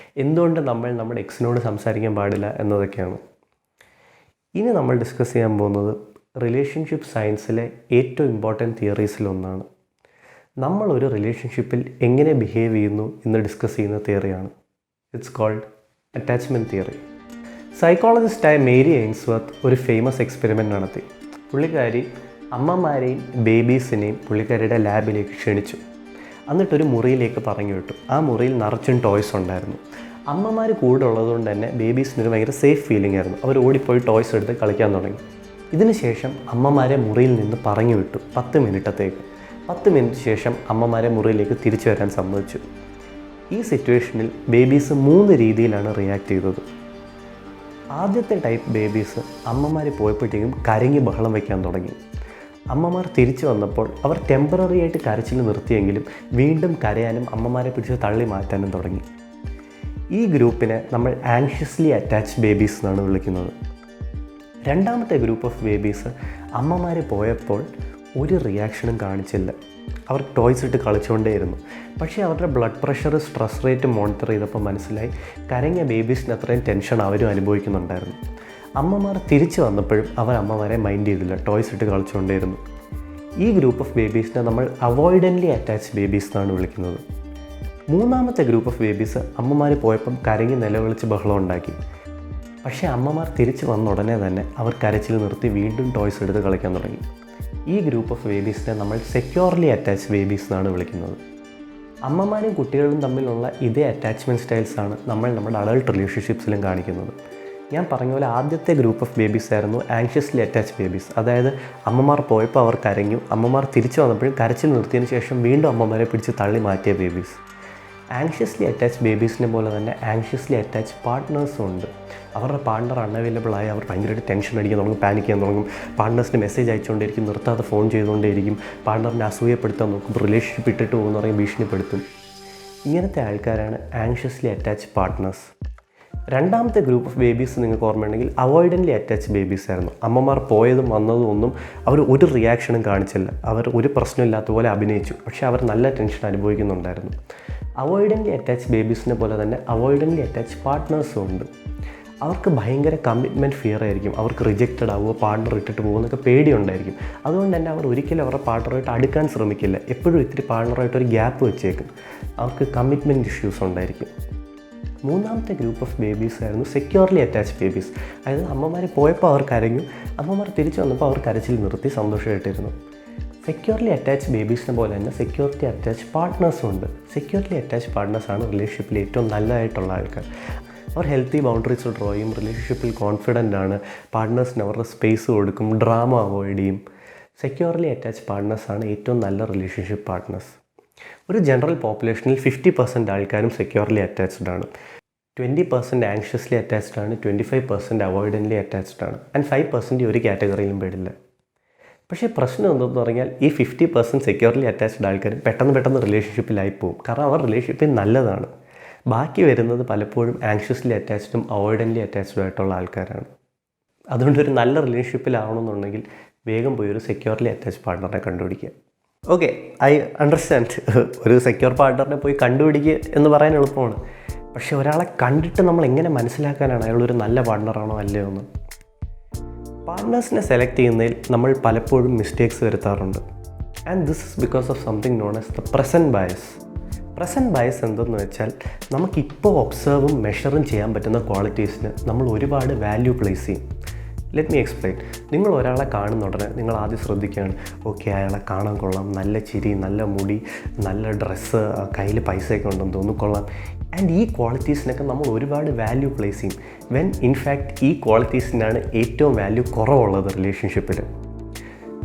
എന്തുകൊണ്ട് നമ്മൾ നമ്മുടെ എക്സിനോട് സംസാരിക്കാൻ പാടില്ല എന്നതൊക്കെയാണ്. ഇനി നമ്മൾ ഡിസ്കസ് ചെയ്യാൻ പോകുന്നത് റിലേഷൻഷിപ്പ് സയൻസിലെ ഏറ്റവും ഇമ്പോർട്ടൻറ്റ് തിയറീസിലൊന്നാണ്. നമ്മളൊരു റിലേഷൻഷിപ്പിൽ എങ്ങനെ ബിഹേവ് ചെയ്യുന്നു എന്ന് ഡിസ്കസ് ചെയ്യുന്ന തിയറിയാണ്. It's called attachment theory. സൈക്കോളജിസ്റ്റായ മേരി എയിൻസ്വർത്ത് ഒരു ഫേമസ് എക്സ്പെരിമെൻറ്റ് നടത്തി. പുള്ളിക്കാരി അമ്മമാരെയും ബേബീസിനെയും പുള്ളിക്കാരിയുടെ ലാബിലേക്ക് ക്ഷണിച്ചു. എന്നിട്ടൊരു മുറിയിലേക്ക് പറഞ്ഞു വിട്ടു. ആ മുറിയിൽ നിറച്ചും ടോയ്സ് ഉണ്ടായിരുന്നു. അമ്മമാർ കൂടെ ഉള്ളതുകൊണ്ട് തന്നെ ബേബീസിനൊരു ഭയങ്കര സേഫ് ഫീലിംഗ് ആയിരുന്നു. അവർ ഓടിപ്പോയി ടോയ്സ് എടുത്ത് കളിക്കാൻ തുടങ്ങി. ഇതിനുശേഷം അമ്മമാരെ മുറിയിൽ നിന്ന് പറഞ്ഞു വിട്ടു 10 മിനിറ്റത്തേക്ക്. 10 മിനിറ്റ് ശേഷം അമ്മമാരെ മുറിയിലേക്ക് തിരിച്ചു വരാൻ സമ്മതിച്ചു. ഈ സിറ്റുവേഷനിൽ ബേബീസ് 3 രീതിയിലാണ് റിയാക്ട് ചെയ്തത്. ആദ്യത്തെ ടൈപ്പ് ബേബീസ് അമ്മമാർ പോയപ്പോഴത്തേക്കും കരഞ്ഞ് ബഹളം വയ്ക്കാൻ തുടങ്ങി. അമ്മമാർ തിരിച്ചു വന്നപ്പോൾ അവർ ടെമ്പററി ആയിട്ട് കരച്ചിൽ നിർത്തിയെങ്കിലും വീണ്ടും കരയാനും അമ്മമാരെ പിടിച്ച് തള്ളി മാറ്റാനും തുടങ്ങി. ഈ ഗ്രൂപ്പിനെ നമ്മൾ ആങ്ഷ്യസ്ലി അറ്റാച്ച്ഡ് ബേബീസ് എന്നാണ് വിളിക്കുന്നത്. രണ്ടാമത്തെ ഗ്രൂപ്പ് ഓഫ് ബേബീസ് അമ്മമാർ പോയപ്പോൾ ഒരു റിയാക്ഷനും കാണിച്ചില്ല. അവർ ടോയ്സ് ഇട്ട് കളിച്ചുകൊണ്ടേയിരുന്നു. പക്ഷേ അവരുടെ blood pressure, stress rate monitor ചെയ്തപ്പോൾ മനസ്സിലായി കരഞ്ഞ ബേബീസിന് അത്രയും ടെൻഷൻ അവരും അനുഭവിക്കുന്നുണ്ടായിരുന്നു. അമ്മമാർ തിരിച്ചു വന്നപ്പോഴും അവർ അമ്മമാരെ മൈൻഡ് ചെയ്തില്ല, ടോയ്സ് ഇട്ട് കളിച്ചുകൊണ്ടേയിരുന്നു. ഈ ഗ്രൂപ്പ് ഓഫ് ബേബീസിനെ നമ്മൾ അവോയ്ഡൻ്റ്ലി അറ്റാച്ച്ഡ് ബേബീസ് എന്നാണ് വിളിക്കുന്നത്. മൂന്നാമത്തെ ഗ്രൂപ്പ് ഓഫ് ബേബീസ് അമ്മമാർ പോയപ്പം കരഞ്ഞ് നിലവിളിച്ച് ബഹളം ഉണ്ടാക്കി. പക്ഷേ അമ്മമാർ തിരിച്ച് വന്ന ഉടനെ തന്നെ അവർ കരച്ചിൽ നിർത്തി വീണ്ടും ടോയ്സ് എടുത്ത് കളിക്കാൻ തുടങ്ങി. ഈ ഗ്രൂപ്പ് ഓഫ് ബേബീസിനെ നമ്മൾ സെക്യൂർലി അറ്റാച്ച്ഡ് ബേബീസ് എന്നാണ് വിളിക്കുന്നത്. അമ്മമാരും കുട്ടികളും തമ്മിലുള്ള ഇതേ അറ്റാച്ച്മെൻറ്റ് സ്റ്റൈൽസാണ് നമ്മൾ നമ്മുടെ അഡൾട്ട് റിലേഷൻഷിപ്സിലും കാണിക്കുന്നത്. ഞാൻ പറഞ്ഞ പോലെ ആദ്യത്തെ ഗ്രൂപ്പ് ഓഫ് ബേബീസ് ആയിരുന്നു ആങ്ഷ്യസ്ലി അറ്റാച്ച്ഡ് ബേബീസ്. അതായത് അമ്മമാർ പോയപ്പോൾ അവർ കരഞ്ഞു, അമ്മമാർ തിരിച്ചു വന്നപ്പോഴും കരച്ചിൽ നിർത്തിയതിന് ശേഷം വീണ്ടും അമ്മമാരെ പിടിച്ച് തള്ളി മാറ്റിയ ബേബീസ്. ആങ്ഷ്യസ്ലി അറ്റാച്ച്ഡ് ബേബീസിനെ പോലെ തന്നെ ആങ്ഷ്യസ്ലി അറ്റാച്ച്ഡ് പാർട്ട്നേഴ്സും ഉണ്ട്. അവരുടെ പാർട്ണർ അൺഅവൈലബിൾ ആയി അവർ ഭയങ്കരമായിട്ട് ടെൻഷൻ അടിക്കാൻ തുടങ്ങും, പാനിക് ചെയ്യാൻ തുടങ്ങും. പാർട്ട്നേഴ്സിന് മെസ്സേജ് അയച്ചുകൊണ്ടിരിക്കും, നിർത്താതെ ഫോൺ ചെയ്തുകൊണ്ടേയിരിക്കും. പാർട്ണറിനെ അസൂയപ്പെടുത്താൻ നോക്കും, റിലേഷൻഷിപ്പ് ഇട്ടിട്ട് പോകുന്ന പറയും, ഭീഷണിപ്പെടുത്തും. ഇങ്ങനത്തെ ആൾക്കാരാണ് ആങ്ഷ്യസ്ലി അറ്റാച്ച്ഡ് പാർട്ട്നേഴ്സ്. രണ്ടാമത്തെ ഗ്രൂപ്പ് ഓഫ് ബേബീസ് നിങ്ങൾക്ക് ഓർമ്മയുണ്ടെങ്കിൽ അവോയ്ഡൻ്റ്ലി അറ്റാച്ച്ഡ് ബേബീസ് ആയിരുന്നു. അമ്മമാർ പോയതും വന്നതും ഒന്നും അവർ ഒരു റിയാക്ഷനും കാണിച്ചില്ല. അവർ ഒരു പ്രശ്നമില്ലാത്ത പോലെ അഭിനയിച്ചു, പക്ഷേ അവർ നല്ല ടെൻഷൻ അനുഭവിക്കുന്നുണ്ടായിരുന്നു. അവോയ്ഡൻ്റ്ലി അറ്റാച്ച്ഡ് ബേബീസിനെ പോലെ തന്നെ അവോയ്ഡൻ്റ്ലി അറ്റാച്ച്ഡ് പാർട്ട്നേഴ്സും ഉണ്ട്. അവർക്ക് ഭയങ്കര കമ്മിറ്റ്മെൻറ്റ് ഫിയർ ആയിരിക്കും. അവർക്ക് റിജക്റ്റഡ് ആവുക, പാർട്ണർ ഇട്ടിട്ട് പോകുന്നൊക്കെ പേടിയുണ്ടായിരിക്കും. അതുകൊണ്ട് തന്നെ അവർ ഒരിക്കലും അവരുടെ പാർട്ണറായിട്ട് അടുക്കാൻ ശ്രമിക്കില്ല. എപ്പോഴും ഇത്തിരി പാർട്ണറായിട്ടൊരു ഗ്യാപ്പ് വെച്ചേക്കും. അവർക്ക് കമ്മിറ്റ്മെൻറ്റ് ഇഷ്യൂസ് ഉണ്ടായിരിക്കും. മൂന്നാമത്തെ ഗ്രൂപ്പ് ഓഫ് ബേബീസ് ആയിരുന്നു സെക്യൂർലി അറ്റാച്ച്ഡ് ബേബീസ്. അതായത് അമ്മമാർ പോയപ്പോൾ അവർ കരഞ്ഞു, അമ്മമാർ തിരിച്ചു വന്നപ്പോൾ അവർ കരച്ചിൽ നിർത്തി സന്തോഷമായിട്ടിരുന്നു. സെക്യൂർലി അറ്റാച്ച്ഡ് ബേബീസിനെ പോലെ തന്നെ സെക്യൂരിറ്റി അറ്റാച്ച്ഡ് പാർട്ട്നേഴ്സും ഉണ്ട്. സെക്യൂർലി അറ്റാച്ച്ഡ് പാർട്ട്നേഴ്സാണ് റിലേഷൻഷിപ്പിൽ ഏറ്റവും നല്ലതായിട്ടുള്ള ആൾക്കാർ. അവർ ഹെൽത്തി ബൗണ്ടറീസ് ഡ്രോ ചെയ്യും, റിലേഷൻഷിപ്പിൽ കോൺഫിഡൻ്റ് ആണ്, പാർട്ട്നേഴ്സിന് അവരുടെ സ്പേസ് കൊടുക്കും, ഡ്രാമ അവോയ്ഡ് ചെയ്യും. സെക്യൂർലി അറ്റാച്ച്ഡ് പാർട്ട്നേഴ്സാണ് ഏറ്റവും നല്ല റിലേഷൻഷിപ്പ് പാർട്ട്നേഴ്സ്. ഒരു ജനറൽ പോപ്പുലേഷനിൽ 50% ആൾക്കാരും സെക്യൂർലി അറ്റാച്ച്ഡ് ആണ്, 20% ആങ്ഷ്യസ്ലി അറ്റാച്ച്ഡ് ആണ്, 25% അവോയ്ഡൻ്റ്ലി അറ്റാച്ച്ഡ് ആണ്, ആൻഡ് 5% ഒരു കാറ്റഗറിയിലും പെടില്ല. പക്ഷേ പ്രശ്നം എന്തെന്ന് പറഞ്ഞാൽ ഈ 50% സെക്യൂർലി അറ്റാച്ച്ഡ് ആൾക്കാരും പെട്ടെന്ന് റിലേഷൻഷിപ്പിലായി പോകും. കാരണം അവർ റിലേഷൻഷിപ്പിൽ നല്ലതാണ്. ബാക്കി വരുന്നത് പലപ്പോഴും ആങ്ഷ്യസ്ലി അറ്റാച്ച്ഡും അവോയ്ഡൻ്റ്ലി അറ്റാച്ച്ഡും ആയിട്ടുള്ള ആൾക്കാരാണ്. അതുകൊണ്ട് ഒരു നല്ല റിലേഷൻഷിപ്പിലാവണമെന്നുണ്ടെങ്കിൽ വേഗം പോയി ഒരു സെക്യൂർലി അറ്റാച്ച് പാർട്ട്ണറെ കണ്ടുപിടിക്കുക. Okay, I understand. ഒരു സെക്യൂർ പാർട്ട്ണറിനെ പോയി കണ്ടുപിടിക്കുക എന്ന് പറയാൻ എളുപ്പമാണ്. പക്ഷെ ഒരാളെ കണ്ടിട്ട് നമ്മൾ എങ്ങനെ മനസ്സിലാക്കാനാണ് അയാളൊരു നല്ല പാർട്ട്ണറാണോ അല്ലയോ എന്ന്? പാർട്ട്നേഴ്സിനെ സെലക്ട് ചെയ്യുന്നതിൽ നമ്മൾ പലപ്പോഴും മിസ്റ്റേക്സ് വരുത്താറുണ്ട്. And this is because of something known as the present bias. Present bias എന്തെന്ന് വെച്ചാൽ നമുക്കിപ്പോൾ ഒബ്സർവും മെഷറും ചെയ്യാൻ പറ്റുന്ന ക്വാളിറ്റീസിന് നമ്മൾ ഒരുപാട് വാല്യൂ പ്ലേസ് ചെയ്യും. Let me explain. നിങ്ങൾ ഒരാളെ കാണുന്ന ഉടനെ നിങ്ങൾ ആദ്യം ശ്രദ്ധിക്കുകയാണ്, ഓക്കെ അയാളെ കാണാൻ കൊള്ളാം, നല്ല ചിരി, നല്ല മുടി, നല്ല ഡ്രസ്സ്, കയ്യിൽ പൈസയൊക്കെ ഉണ്ടെന്ന് തോന്നുന്നു, കൊള്ളാം. ആൻഡ് ഈ ക്വാളിറ്റീസിനൊക്കെ നമ്മൾ ഒരുപാട് വാല്യൂ പ്ലേസ് ചെയ്യും. വെൻ ഇൻഫാക്റ്റ് ഈ ക്വാളിറ്റീസിനാണ് ഏറ്റവും വാല്യൂ കുറവുള്ളത് റിലേഷൻഷിപ്പിൽ.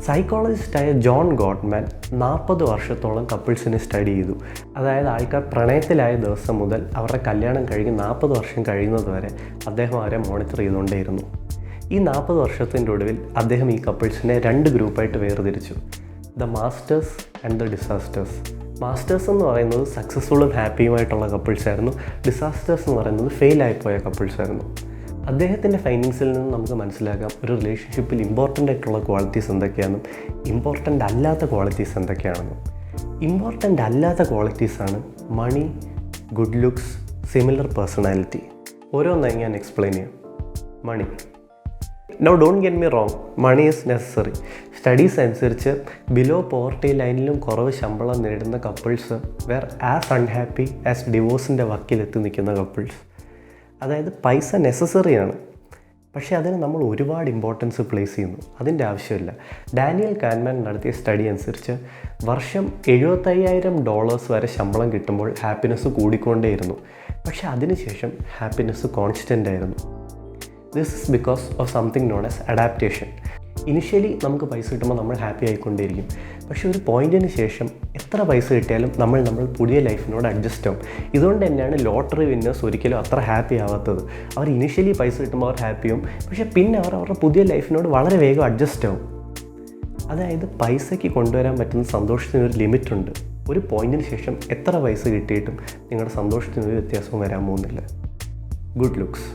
സൈക്കോളജിസ്റ്റായ ജോൺ ഗോട്ട്മാൻ 40 വർഷത്തോളം കപ്പിൾസിനെ സ്റ്റഡി ചെയ്തു. അതായത് ആൾക്കാർ പ്രണയത്തിലായ ദിവസം മുതൽ അവരുടെ കല്യാണം കഴിഞ്ഞ് 40 വർഷം കഴിയുന്നത് വരെ അദ്ദേഹം അവരെ മോണിറ്റർ ചെയ്തുകൊണ്ടേയിരുന്നു. ഈ 40 വർഷത്തിൻ്റെ ഒടുവിൽ അദ്ദേഹം ഈ കപ്പിൾസിനെ 2 ഗ്രൂപ്പായിട്ട് വേർതിരിച്ചു: the masters and the disasters. Masters എന്ന് പറയുന്നത് സക്സസ്ഫുള്ളും ഹാപ്പിയുമായിട്ടുള്ള കപ്പിൾസായിരുന്നു. ഡിസാസ്റ്റേഴ്സ് എന്ന് പറയുന്നത് ഫെയിലായിപ്പോയ കപ്പിൾസായിരുന്നു. അദ്ദേഹത്തിൻ്റെ ഫൈൻഡിങ്സിൽ നിന്ന് നമുക്ക് മനസ്സിലാക്കാം ഒരു റിലേഷൻഷിപ്പിൽ ഇമ്പോർട്ടൻ്റ് ആയിട്ടുള്ള ക്വാളിറ്റീസ് എന്തൊക്കെയാണെന്നും ഇമ്പോർട്ടൻ്റ് അല്ലാത്ത ക്വാളിറ്റീസ് എന്തൊക്കെയാണെന്നും. ഇമ്പോർട്ടൻ്റ് അല്ലാത്ത ക്വാളിറ്റീസാണ് money, good looks, similar personality. ഓരോന്നായി ഞാൻ എക്സ്പ്ലെയിൻ ചെയ്യാം. Money. No don't get me wrong, money is necessary. Studies അനുസരിച്ച് ബിലോ പോവർട്ടി ലൈനിലും കുറവ് ശമ്പളം നേടുന്ന couples were as unhappy as ഡിവോഴ്സിൻ്റെ വക്കിലെത്തി നിൽക്കുന്ന കപ്പിൾസ്. അതായത് പൈസ നെസസറിയാണ്, പക്ഷേ അതിന് നമ്മൾ ഒരുപാട് ഇമ്പോർട്ടൻസ് പ്ലേസ് ചെയ്യുന്നു. അതിൻ്റെ ആവശ്യമില്ല. ഡാനിയൽ കാൻമാൻ നടത്തിയ സ്റ്റഡി അനുസരിച്ച് വർഷം $75,000 വരെ ശമ്പളം കിട്ടുമ്പോൾ ഹാപ്പിനെസ് കൂടിക്കൊണ്ടേയിരുന്നു. പക്ഷേ അതിനുശേഷം ഹാപ്പിനെസ് കോൺസ്റ്റൻ്റ് ആയിരുന്നു. This is because of something known as adaptation. Initially നമുക്ക് പൈസ കിട്ടുമ്പോൾ നമ്മൾ ഹാപ്പി ആയിക്കൊണ്ടേയിരിക്കും. പക്ഷേ ഒരു പോയിൻറ്റിന് ശേഷം എത്ര പൈസ കിട്ടിയാലും നമ്മൾ പുതിയ ലൈഫിനോട് അഡ്ജസ്റ്റ് ആവും. ഇതുകൊണ്ട് തന്നെയാണ് ലോട്ടറി വിന്നേഴ്സ് ഒരിക്കലും അത്ര ഹാപ്പി ആവാത്തത്. അവർ ഇനിഷ്യലി പൈസ കിട്ടുമ്പോൾ അവർ ഹാപ്പിയാവും, പക്ഷേ പിന്നെ അവർ അവരുടെ പുതിയ ലൈഫിനോട് വളരെ വേഗം അഡ്ജസ്റ്റ് ആവും. അതായത് പൈസയ്ക്ക് കൊണ്ടുവരാൻ പറ്റുന്ന സന്തോഷത്തിനൊരു ലിമിറ്റുണ്ട്. ഒരു പോയിൻറ്റിന് ശേഷം എത്ര പൈസ കിട്ടിയിട്ടും നിങ്ങളുടെ സന്തോഷത്തിനൊരു വ്യത്യാസവും വരാൻ പോകുന്നില്ല. Good looks.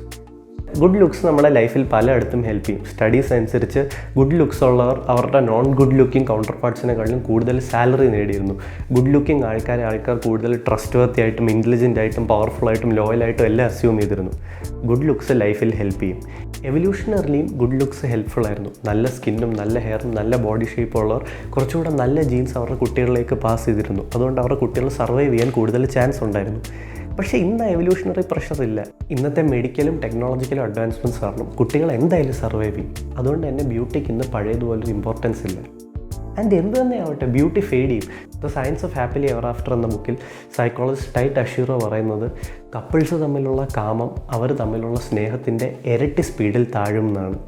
ഗുഡ് ലുക്സ് നമ്മുടെ ലൈഫിൽ പലയിടത്തും ഹെൽപ്പ് ചെയ്യും. സ്റ്റഡീസ് അനുസരിച്ച് ഗുഡ് ലുക്സ് ഉള്ളവർ അവരുടെ നോൺ ഗുഡ് ലുക്കിംഗ് കൗണ്ടർ പാർട്സിനെക്കാളും കൂടുതൽ സാലറി നേടിയിരുന്നു. ഗുഡ് ലുക്കിംഗ് ആൾക്കാർ കൂടുതൽ ട്രസ്റ്റ് വർത്തി ആയിട്ടും ഇൻ്റലിജൻ്റ് ആയിട്ടും പവർഫുള്ളായിട്ടും ലോയലായിട്ടും എല്ലാം അസ്യൂം ചെയ്തിരുന്നു. ഗുഡ് ലുക്സ് ലൈഫിൽ ഹെൽപ്പ് ചെയ്യും. എവല്യൂഷണറിലിയും ഗുഡ് ലുക്സ് ഹെൽപ്ഫുൾ ആയിരുന്നു. നല്ല സ്കിന്നും നല്ല ഹെയറും നല്ല ബോഡി ഷേപ്പും ഉള്ളവർ കുറച്ചുകൂടെ നല്ല ജീൻസ് അവരുടെ കുട്ടികളിലേക്ക് പാസ് ചെയ്തിരുന്നു. അതുകൊണ്ട് അവരുടെ കുട്ടികൾ സർവൈവ് ചെയ്യാൻ കൂടുതൽ ചാൻസ് ഉണ്ടായിരുന്നു. പക്ഷേ ഇന്ന് എവല്യൂഷണറി പ്രഷർ ഇല്ല. ഇന്നത്തെ മെഡിക്കലും ടെക്നോളജിക്കലും അഡ്വാൻസ്മെൻറ്റ്സ് കാരണം കുട്ടികൾ എന്തായാലും സർവൈവ് ചെയ്യും. അതുകൊണ്ട് തന്നെ ബ്യൂട്ടിക്ക് ഇന്ന് പഴയതുപോലൊരു ഇമ്പോർട്ടൻസ് ഇല്ല. ആൻഡ് എന്ത് തന്നെ ആവട്ടെ, ബ്യൂട്ടി ഫെയ്ഡ് ചെയ്യും. The science of happily ever after എന്ന ബുക്കിൽ സൈക്കോളജിസ്റ്റ് ടൈറ്റ് അഷീറോ പറയുന്നത് കപ്പിൾസ് തമ്മിലുള്ള കാമം അവർ തമ്മിലുള്ള സ്നേഹത്തിൻ്റെ ഇരട്ടി സ്പീഡിൽ താഴും എന്നാണ്.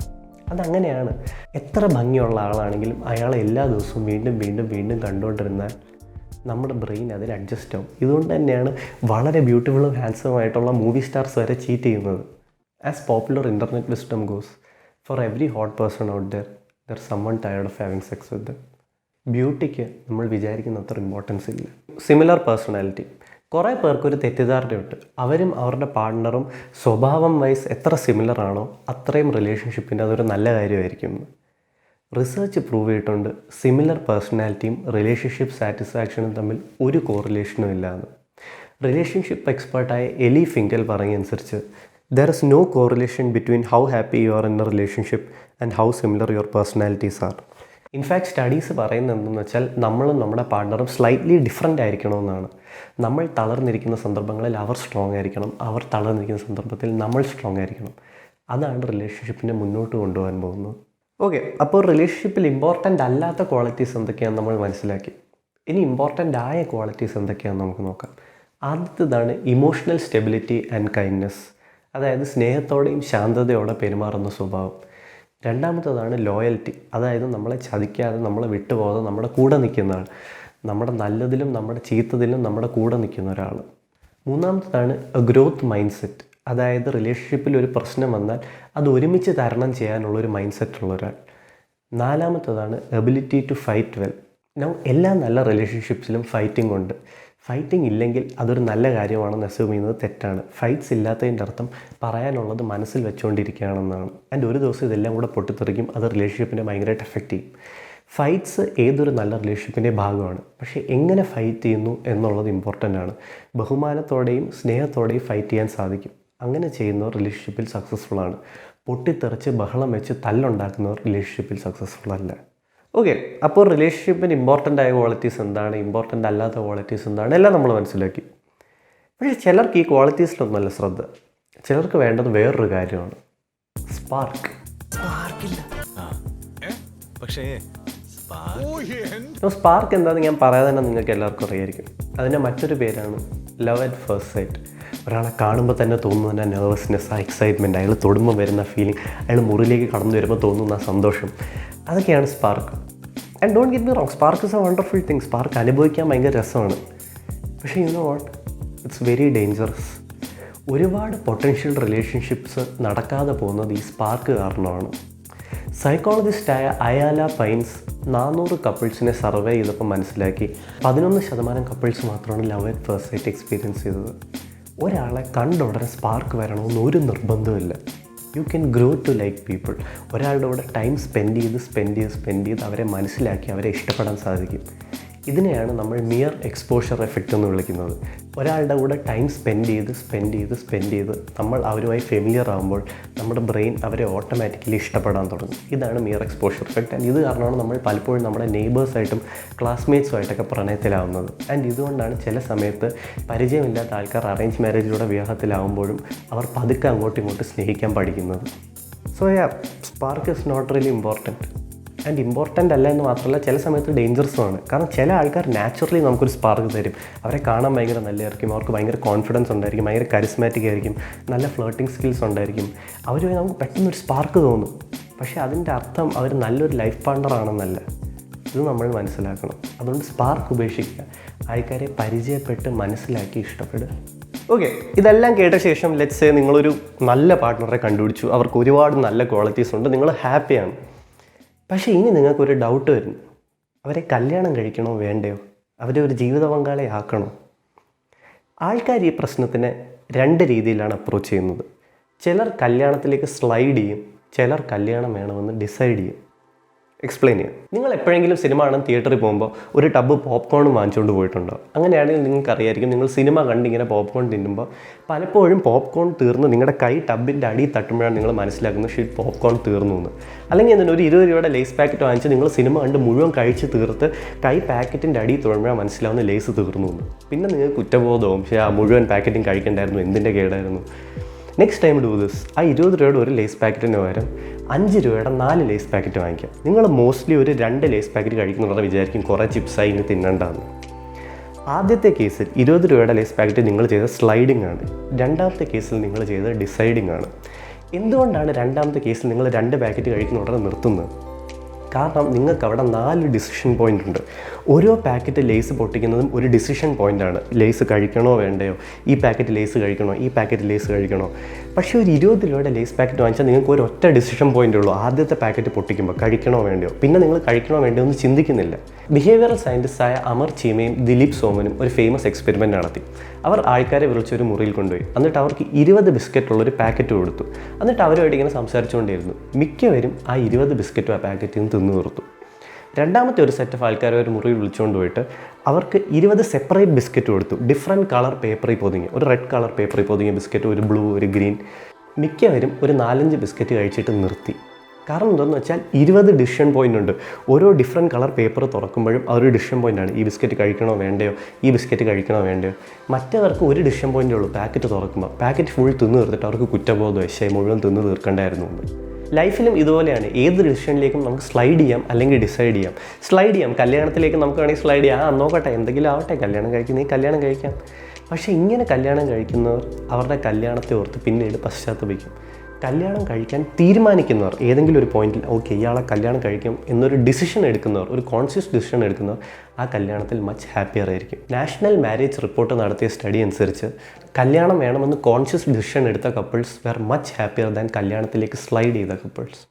അതങ്ങനെയാണ്. എത്ര ഭംഗിയുള്ള ആളാണെങ്കിലും അയാളെ എല്ലാ ദിവസവും വീണ്ടും വീണ്ടും വീണ്ടും കണ്ടുകൊണ്ടിരുന്നാൽ നമ്മുടെ ബ്രെയിൻ അതിന് അഡ്ജസ്റ്റ് ആവും. ഇതുകൊണ്ട് തന്നെയാണ് വളരെ ബ്യൂട്ടിഫുള്ളും ഹാൻഡ്സമായിട്ടുള്ള മൂവി സ്റ്റാർസ് വരെ ചീറ്റ് ചെയ്യുന്നത്. As popular internet wisdom goes, for every hot person out there someone tired of having sex with them. ബ്യൂട്ടിക്ക് നമ്മൾ വിചാരിക്കുന്ന അത്ര ഇമ്പോർട്ടൻസ് ഇല്ല. Similar personality. കുറേ പേർക്കൊരു തെറ്റിദ്ധാരണയുണ്ട്. അവരും അവരുടെ പാർട്ട്ണറും സ്വഭാവം വൈസ് എത്ര സിമിലർ ആണോ അത്രയും റിലേഷൻഷിപ്പിൻ്റെ അതൊരു നല്ല കാര്യമായിരിക്കും. റിസർച്ച് പ്രൂവ് ചെയ്തിട്ടുണ്ട് സിമിലർ പേഴ്സണാലിറ്റിയും റിലേഷൻഷിപ്പ് സാറ്റിസ്ഫാക്ഷനും തമ്മിൽ ഒരു കോറിലേഷനും ഇല്ലാന്ന്. റിലേഷൻഷിപ്പ് എക്സ്പേർട്ടായ എലി ഫിങ്കൽ പറയുന്നതനുസരിച്ച് there is no correlation between how happy you are in a relationship and how similar your personalities are. In fact studies പറയുന്നത് എന്തെന്ന് വെച്ചാൽ നമ്മളും നമ്മുടെ പാർട്ട്ണറും സ്ലൈറ്റ്ലി ഡിഫറെൻ്റ് ആയിരിക്കണമെന്നാണ്. നമ്മൾ തളർന്നിരിക്കുന്ന സന്ദർഭങ്ങളിൽ അവർ സ്ട്രോങ് ആയിരിക്കണം, അവർ തളർന്നിരിക്കുന്ന സന്ദർഭത്തിൽ നമ്മൾ സ്ട്രോങ് ആയിരിക്കണം. അതാണ് റിലേഷൻഷിപ്പിനെ മുന്നോട്ട് കൊണ്ടുപോകാൻ പോകുന്നത്. ഓക്കെ, അപ്പോൾ റിലേഷൻഷിപ്പിൽ ഇമ്പോർട്ടൻ്റ് അല്ലാത്ത ക്വാളിറ്റീസ് എന്തൊക്കെയാണെന്ന് നമ്മൾ മനസ്സിലാക്കി. ഇനി ഇമ്പോർട്ടൻ്റ് ആയ ക്വാളിറ്റീസ് എന്തൊക്കെയാണെന്ന് നമുക്ക് നോക്കാം. ആദ്യത്തേതാണ് ഇമോഷണൽ സ്റ്റെബിലിറ്റി ആൻഡ് കൈൻഡ്നെസ്. അതായത് സ്നേഹത്തോടെയും ശാന്തതയോടെ പെരുമാറുന്ന സ്വഭാവം. രണ്ടാമത്തേതാണ് ലോയൽറ്റി. അതായത് നമ്മളെ ചതിക്കാതെ നമ്മളെ വിട്ടുപോകാതെ നമ്മുടെ കൂടെ നിൽക്കുന്ന ആൾ, നമ്മുടെ നല്ലതിലും നമ്മുടെ ചീത്തതിലും നമ്മുടെ കൂടെ നിൽക്കുന്ന ഒരാൾ. മൂന്നാമത്തേതാണ് എ ഗ്രോത്ത് മൈൻഡ് സെറ്റ്. അതായത് റിലേഷൻഷിപ്പിൽ ഒരു പ്രശ്നം വന്നാൽ അത് ഒരുമിച്ച് തരണം ചെയ്യാനുള്ളൊരു മൈൻഡ് സെറ്റുള്ള ഒരാൾ. നാലാമത്തേതാണ് എബിലിറ്റി ടു ഫൈറ്റ് വെൽ. എല്ലാ നല്ല റിലേഷൻഷിപ്സിലും ഫൈറ്റിംഗ് ഉണ്ട്. ഫൈറ്റിംഗ് ഇല്ലെങ്കിൽ അതൊരു നല്ല കാര്യമാണെന്ന് അസ്യൂം ചെയ്യുന്നത് തെറ്റാണ്. ഫൈറ്റ്സ് ഇല്ലാത്തതിൻ്റെ അർത്ഥം പറയാനുള്ളത് മനസ്സിൽ വെച്ചുകൊണ്ടിരിക്കുകയാണെന്നാണ്. ആൻഡ് ഒരു ദിവസം ഇതെല്ലാം കൂടെ പൊട്ടിത്തെറിക്കും. അത് റിലേഷൻഷിപ്പിനെ ഭയങ്കരമായിട്ട് എഫക്റ്റ് ചെയ്യും. ഫൈറ്റ്സ് ഏതൊരു നല്ല റിലേഷൻഷിപ്പിൻ്റെ ഭാഗമാണ്. പക്ഷേ എങ്ങനെ ഫൈറ്റ് ചെയ്യുന്നു എന്നുള്ളത് ഇമ്പോർട്ടൻ്റ് ആണ്. ബഹുമാനത്തോടെയും സ്നേഹത്തോടെയും ഫൈറ്റ് ചെയ്യാൻ സാധിക്കും. അങ്ങനെ ചെയ്യുന്നവർ റിലേഷൻഷിപ്പിൽ സക്സസ്ഫുൾ ആണ്. പൊട്ടിത്തെറിച്ച് ബഹളം വെച്ച് തല്ലുണ്ടാക്കുന്നവർ റിലേഷൻഷിപ്പിൽ സക്സസ്ഫുൾ അല്ല. ഓക്കെ, അപ്പോൾ റിലേഷൻഷിപ്പിന് ഇമ്പോർട്ടൻ്റ് ആയ ക്വാളിറ്റീസ് എന്താണ്, ഇമ്പോർട്ടൻ്റ് അല്ലാത്ത ക്വാളിറ്റീസ് എന്താണ്, എല്ലാം നമ്മൾ മനസ്സിലാക്കി. പക്ഷേ ചിലർക്ക് ഈ ക്വാളിറ്റീസിലൊന്നുമല്ല ശ്രദ്ധ. ചിലർക്ക് വേണ്ടത് വേറൊരു കാര്യമാണ്, സ്പാർക്ക്. സ്പാർക്ക് എന്താണെന്ന് ഞാൻ പറയാതെ തന്നെ നിങ്ങൾക്ക് എല്ലാവർക്കും അറിയായിരിക്കും. അതിൻ്റെ മറ്റൊരു പേരാണ് ലവ് അറ്റ് ഫസ്റ്റ് സൈറ്റ്. ഒരാളെ കാണുമ്പോൾ തന്നെ തോന്നുന്ന നെർവസ്നെസ്, ആ എക്സൈറ്റ്മെൻറ്റ്, അയാൾ തൊടുമ്പോൾ വരുന്ന ഫീലിംഗ്, അയാൾ മുറിയിലേക്ക് കടന്നു വരുമ്പോൾ തോന്നുന്ന സന്തോഷം, അതൊക്കെയാണ് spark. And don't get me wrong, spark is A wonderful thing. Spark അനുഭവിക്കാൻ ഭയങ്കര രസമാണ്. പക്ഷേ you know what, it's very dangerous. ഒരുപാട് പൊട്ടൻഷ്യൽ റിലേഷൻഷിപ്സ് നടക്കാതെ പോകുന്നത് ഈ സ്പാർക്ക് കാരണമാണ്. സൈക്കോളജിസ്റ്റായ അയാല പൈൻസ് 400 കപ്പിൾസിനെ സർവേ ചെയ്തപ്പോൾ മനസ്സിലാക്കി 11% കപ്പിൾസ് മാത്രമാണ് love at first sight experience ചെയ്തത്. ഒരാളെ കണ്ട ഉടനെ സ്പാർക്ക് വരണമെന്ന് ഒരു നിർബന്ധമില്ല. You can grow to like people. ഒരാളുടെ കൂടെ ടൈം സ്പെൻഡ് ചെയ്ത് അവരെ മനസ്സിലാക്കി അവരെ ഇഷ്ടപ്പെടാൻ സാധിക്കും. ഇതിനെയാണ് നമ്മൾ മിയർ എക്സ്പോഷർ എഫക്റ്റ് എന്ന് വിളിക്കുന്നത്. ഒരാളുടെ കൂടെ ടൈം സ്പെൻഡ് ചെയ്ത് നമ്മൾ അവരുമായി ഫെമിലിയർ ആകുമ്പോൾ നമ്മുടെ ബ്രെയിൻ അവരെ ഓട്ടോമാറ്റിക്കലി ഇഷ്ടപ്പെടാൻ തുടങ്ങും. ഇതാണ് മിയർ എക്സ്പോഷർ എഫക്റ്റ്. ആൻഡ് ഇത് കാരണമാണ് നമ്മൾ പലപ്പോഴും നമ്മുടെ നെയ്ബേഴ്സായിട്ടും ക്ലാസ്മേറ്റ്സുമായിട്ടൊക്കെ പ്രണയത്തിലാവുന്നത്. ആൻഡ് ഇതുകൊണ്ടാണ് ചില സമയത്ത് പരിചയമില്ലാത്ത ആൾക്കാർ അറേഞ്ച് മാരേജിലൂടെ വിവാഹത്തിലാവുമ്പോഴും അവർ പതുക്കെ അങ്ങോട്ടും ഇങ്ങോട്ടും സ്നേഹിക്കാൻ പഠിക്കുന്നത്. So spark is not really important. And important അല്ല എന്ന് മാത്രമല്ല, ചില സമയത്ത് ഡേഞ്ചറസുമാണ്. കാരണം ചില ആൾക്കാർ നാച്ചുറലി നമുക്കൊരു സ്പാർക്ക് തരും. അവരെ കാണാൻ ഭയങ്കര നല്ലതായിരിക്കും, അവർക്ക് ഭയങ്കര കോൺഫിഡൻസ് ഉണ്ടായിരിക്കും, ഭയങ്കര കരിസ്മാറ്റിക് ആയിരിക്കും, നല്ല ഫ്ലേർട്ടിംഗ് സ്കിൽസ് ഉണ്ടായിരിക്കും. അവരുമായി നമുക്ക് പെട്ടെന്നൊരു സ്പാർക്ക് തോന്നും. പക്ഷേ അതിൻ്റെ അർത്ഥം അവർ നല്ലൊരു ലൈഫ് പാർട്ണർ ആണെന്നല്ല. ഇത് നമ്മൾ മനസ്സിലാക്കണം. അതുകൊണ്ട് സ്പാർക്ക് ഉപേക്ഷിക്കുക. ആൾക്കാരെ പരിചയപ്പെട്ട് മനസ്സിലാക്കി ഇഷ്ടപ്പെടുക. ഓക്കെ, ഇതെല്ലാം കേട്ട ശേഷം ലെറ്റ്സ് സേ നിങ്ങളൊരു നല്ല പാർട്ട്ണറെ കണ്ടുപിടിച്ചു. അവർക്ക് ഒരുപാട് നല്ല ക്വാളിറ്റീസ് ഉണ്ട്, നിങ്ങൾ ഹാപ്പിയാണ്. പക്ഷേ ഇനി നിങ്ങൾക്കൊരു ഡൗട്ട് വരുന്നു, അവരെ കല്യാണം കഴിക്കണോ വേണ്ടയോ, അവരെ ഒരു ജീവിത പങ്കാളി ആക്കണോ? ആൾക്കാർ ഈ പ്രശ്നത്തിനെ 2 രീതിയിലാണ് അപ്രോച്ച് ചെയ്യുന്നത്. ചിലർ കല്യാണത്തിലേക്ക് സ്ലൈഡ് ചെയ്യും, ചിലർ കല്യാണം വേണമെന്ന് ഡിസൈഡ് ചെയ്യും. എക്സ്പ്ലെയിൻ ചെയ്യാം. നിങ്ങൾ എപ്പോഴെങ്കിലും സിനിമ കാണാൻ തിയേറ്ററിൽ പോകുമ്പോൾ ഒരു ടബ്ബ് പോപ്കോണും വാങ്ങിച്ചുകൊണ്ട് പോയിട്ടുണ്ടോ? അങ്ങനെയാണെങ്കിൽ നിങ്ങൾക്ക് അറിയായിരിക്കും, നിങ്ങൾ സിനിമ കണ്ടിങ്ങനെ പോപ്കോൺ തിന്നുമ്പോൾ പലപ്പോഴും പോപ്കോൺ തീർന്ന് നിങ്ങളുടെ കൈ ടബിൻ്റെ അടിയിൽ തട്ടുമ്പോഴാണ് നിങ്ങൾ മനസ്സിലാക്കുന്നത് ഷീറ്റ് പോപ്കോൺ തീർന്നു എന്ന്. അല്ലെങ്കിൽ എന്തിനാ ഒരു 20 രൂപയുടെ ലേസ് പാക്കറ്റ് വാങ്ങിച്ച് നിങ്ങൾ സിനിമ കണ്ട് മുഴുവൻ കഴിച്ച് തീർത്ത് കൈ പാക്കറ്റിൻ്റെ അടിയിൽ തൊഴുമ്പോഴാണ് മനസ്സിലാവുന്ന ലേസ് തീർന്നു എന്ന്. പിന്നെ നിങ്ങൾക്ക് കുറ്റബോധവും, പക്ഷേ ആ മുഴുവൻ പാക്കറ്റും കഴിക്കണ്ടായിരുന്നു, എന്തിൻ്റെ കേടായിരുന്നു. Next time do this. ആ 20 രൂപയുടെ ഒരു ലേസ് പാക്കറ്റിന് പകരം 5 രൂപയുടെ 4 ലേസ് പാക്കറ്റ് വാങ്ങിക്കാം. നിങ്ങൾ മോസ്റ്റ്ലി ഒരു 2 ലേസ് പാക്കറ്റ് കഴിക്കുന്നുണ്ടെന്ന് വിചാരിക്കും കുറേ ചിപ്സായി ഇനി തിന്നണ്ടാന്ന്. ആദ്യത്തെ കേസിൽ 20 രൂപയുടെ ലേസ് പാക്കറ്റ് നിങ്ങൾ ചെയ്ത സ്ലൈഡിംഗ് ആണ്. രണ്ടാമത്തെ കേസിൽ നിങ്ങൾ ചെയ്ത ഡിസൈഡിംഗ് ആണ്. എന്തുകൊണ്ടാണ് രണ്ടാമത്തെ കേസിൽ നിങ്ങൾ 2 പാക്കറ്റ് കഴിക്കുന്ന ഉടനെ നിർത്തുന്നത്? കാരണം നിങ്ങൾക്ക് അവിടെ 4 ഡിസിഷൻ പോയിൻ്റ് ഉണ്ട്. ഓരോ പാക്കറ്റ് ലേസ് പൊട്ടിക്കുന്നതും ഒരു ഡിസിഷൻ പോയിൻ്റാണ്. ലേസ് കഴിക്കണോ വേണ്ടയോ, ഈ പാക്കറ്റ് ലേസ് കഴിക്കണോ, ഈ പാക്കറ്റ് ലേസ് കഴിക്കണോ. പക്ഷേ ഒരു 20 രൂപയുടെ ലേസ് പാക്കറ്റ് വാങ്ങിച്ചാൽ നിങ്ങൾക്ക് ഒരു ഒറ്റ ഡിസിഷൻ പോയിൻ്റ് ഉള്ളൂ. ആദ്യത്തെ പാക്കറ്റ് പൊട്ടിക്കുമ്പോൾ കഴിക്കണോ വേണ്ടയോ. പിന്നെ നിങ്ങൾ കഴിക്കണോ വേണ്ടയോ എന്ന് ചിന്തിക്കുന്നില്ല. ബിഹേവിയറൽ സയൻറ്റിസ്റ്റായ അമർ ചീമയും ദിലീപ് സോമനും ഒരു ഫേമസ് എക്സ്പെരിമെൻറ്റ് നടത്തി. അവർ ആൾക്കാരെ വിളിച്ചൊരു മുറിയിൽ കൊണ്ടുപോയി. എന്നിട്ട് അവർക്ക് 20 ബിസ്ക്കറ്റുള്ളൊരു പാക്കറ്റ് കൊടുത്തു. എന്നിട്ട് അവരുമായിട്ട് ഇങ്ങനെ സംസാരിച്ചുകൊണ്ടിരുന്നു. മിക്കവരും ആ 20 ബിസ്ക്കറ്റും ആ പാക്കറ്റിൽ നിന്ന് തിന്നു തീർത്തു. രണ്ടാമത്തെ ഒരു സെറ്റ് ഓഫ് ആൾക്കാരെ ഒരു മുറിയിൽ വിളിച്ചുകൊണ്ട് പോയിട്ട് അവർക്ക് 20 സെപ്പറേറ്റ് ബിസ്ക്കറ്റ് കൊടുത്തു. ഡിഫറെൻറ്റ് കളർ പേപ്പറിൽ പൊതിഞ്ഞ്, ഒരു റെഡ് കളർ പേപ്പറിൽ പൊതിഞ്ഞ ബിസ്ക്കറ്റ്, ഒരു ബ്ലൂ, ഒരു ഗ്രീൻ. മിക്കവരും ഒരു 4-5 ബിസ്ക്കറ്റ് കഴിച്ചിട്ട് നിർത്തി. കാരണം എന്താണെന്ന് വെച്ചാൽ 20 ഡിസിഷൻ പോയിൻ്റ് ഉണ്ട്. ഓരോ ഡിഫറെൻറ്റ് കളർ പേപ്പർ തുറക്കുമ്പോഴും ആ ഒരു ഡിസിഷൻ പോയിൻ്റാണ്. ഈ ബിസ്ക്കറ്റ് കഴിക്കണോ വേണ്ടയോ, ഈ ബിസ്ക്കറ്റ് കഴിക്കണോ വേണ്ടയോ. മറ്റവർക്ക് ഒരു ഡിസിഷൻ പോയിൻ്റേ ഉള്ളൂ. പാക്കറ്റ് തുറക്കുമ്പോൾ പാക്കറ്റ് ഫുൾ തിന്ന് തീർത്തിട്ട് അവർക്ക് കുറ്റബോധം, പക്ഷേ മുഴുവൻ തിന്ന് തീർക്കേണ്ടായിരുന്നു. ലൈഫിലും ഇതുപോലെയാണ്. ഏത് ഡിസിഷനിലേക്കും നമുക്ക് സ്ലൈഡ് ചെയ്യാം അല്ലെങ്കിൽ ഡിസൈഡ് ചെയ്യാം. സ്ലൈഡ് ചെയ്യാം, കല്യാണത്തിലേക്ക് നമുക്ക് വേണമെങ്കിൽ സ്ലൈഡ് ചെയ്യാം. നോക്കട്ടെ, എന്തെങ്കിലും ആവട്ടെ, കല്യാണം കഴിക്കുന്ന കല്യാണം കഴിക്കാം. പക്ഷേ ഇങ്ങനെ കല്യാണം കഴിക്കുന്നവർ അവരുടെ കല്യാണത്തെ ഓർത്ത് പിന്നീട് പശ്ചാത്തപിക്കും. കല്യാണം കഴിക്കാൻ തീരുമാനിക്കുന്നവർ ഏതെങ്കിലും ഒരു പോയിന്റിൽ ഓക്കെ ഇയാളെ കല്യാണം കഴിക്കും എന്നൊരു ഡിസിഷൻ എടുക്കുന്നവർ, ഒരു കോൺഷ്യസ് ഡിസിഷൻ എടുക്കുന്നവർ ആ കല്യാണത്തിൽ മച്ച് ഹാപ്പിയർ ആയിരിക്കും. നാഷണൽ മാരേജ് റിപ്പോർട്ട് നടത്തിയ സ്റ്റഡി അനുസരിച്ച് കല്യാണം വേണമെന്ന് കോൺഷ്യസ് ഡിസിഷൻ എടുത്ത couples were much happier than കല്യാണത്തിലേക്ക് സ്ലൈഡ് ചെയ്ത കപ്പിൾസ്.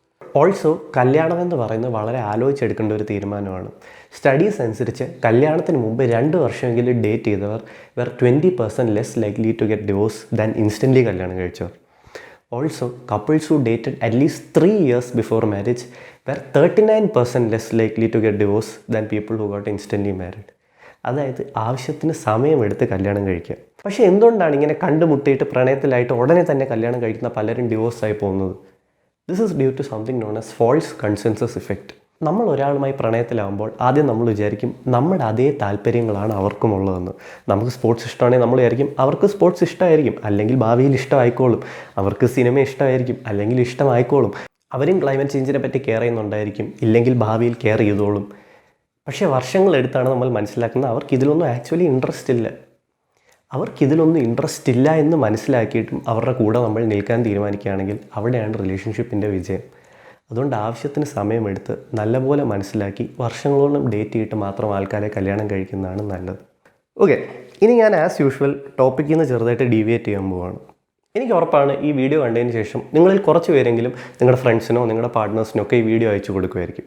ഓൾസോ കല്യാണം എന്ന് പറയുന്നത് വളരെ ആലോചിച്ചെടുക്കേണ്ട ഒരു തീരുമാനമാണ്. സ്റ്റഡീസ് അനുസരിച്ച് കല്യാണത്തിന് മുമ്പ് 2 വർഷമെങ്കിലും ഡേറ്റ് ചെയ്തവർ 20% less likely to get divorce than instantly കല്യാണം കഴിച്ചവർ. Also couples who dated at least 3 years before marriage 39% less likely to get divorce than people who got instantly married. അതായത് ആവശ്യത്തിന് സമയമെടുത്ത് കല്യാണം കഴിക്കുക. പക്ഷേ എന്തുകൊണ്ടാണ് ഇങ്ങനെ കണ്ടുമുട്ടിയിട്ട് പ്രണയത്തിലായിട്ട് ഉടനെ തന്നെ കല്യാണം കഴിക്കുന്ന പലരും ഡിവോഴ്സായി പോകുന്നത്? This is due to something known as false consensus effect. നമ്മൾ ഒരാളുമായി പ്രണയത്തിലാകുമ്പോൾ ആദ്യം നമ്മൾ വിചാരിക്കും നമ്മുടെ അതേ താല്പര്യങ്ങളാണ് അവർക്കുമുള്ളതെന്ന്. നമുക്ക് സ്പോർട്സ് ഇഷ്ടമാണെങ്കിൽ നമ്മൾ വിചാരിക്കും അവർക്ക് സ്പോർട്സ് ഇഷ്ടമായിരിക്കും, അല്ലെങ്കിൽ ഭാവിയിൽ ഇഷ്ടമായിക്കോളും. അവർക്ക് സിനിമ ഇഷ്ടമായിരിക്കും, അല്ലെങ്കിൽ ഇഷ്ടമായിക്കോളും. അവരും ക്ലൈമറ്റ് ചേഞ്ചിനെ പറ്റി കെയർ ചെയ്യുന്നുണ്ടായിരിക്കും, ഇല്ലെങ്കിൽ ഭാവിയിൽ കെയർ ചെയ്തോളും. പക്ഷേ വർഷങ്ങളെടുത്താണ് നമ്മൾ മനസ്സിലാക്കുന്നത് അവർക്കിതിലൊന്നും ആക്ച്വലി ഇൻട്രസ്റ്റ് ഇല്ല. അവർക്കിതിലൊന്നും ഇൻട്രസ്റ്റ് ഇല്ല എന്ന് മനസ്സിലാക്കിയിട്ടും അവരുടെ കൂടെ നമ്മൾ നിൽക്കാൻ തീരുമാനിക്കുകയാണെങ്കിൽ അവിടെയാണ് റിലേഷൻഷിപ്പിൻ്റെ വിജയം. അതുകൊണ്ട് ആവശ്യത്തിന് സമയമെടുത്ത് നല്ലപോലെ മനസ്സിലാക്കി വർഷങ്ങളോളം ഡേറ്റ് ചെയ്തിട്ട് മാത്രം ആൾക്കാരെ കല്യാണം കഴിക്കുന്നതാണ് നല്ലത്. ഓക്കെ, ഇനി ഞാൻ ആസ് യൂഷ്വൽ ടോപ്പിക്കിൽ നിന്ന് ചെറുതായിട്ട് ഡീവിയേറ്റ് ചെയ്യാൻ പോവുകയാണ്. എനിക്ക് ഉറപ്പാണ് ഈ വീഡിയോ കണ്ടതിന് ശേഷം നിങ്ങളിൽ കുറച്ച് പേരെങ്കിലും നിങ്ങളുടെ ഫ്രണ്ട്സിനോ നിങ്ങളുടെ പാർട്ട്നേഴ്സിനോ ഒക്കെ ഈ വീഡിയോ അയച്ചു കൊടുക്കുമായിരിക്കും.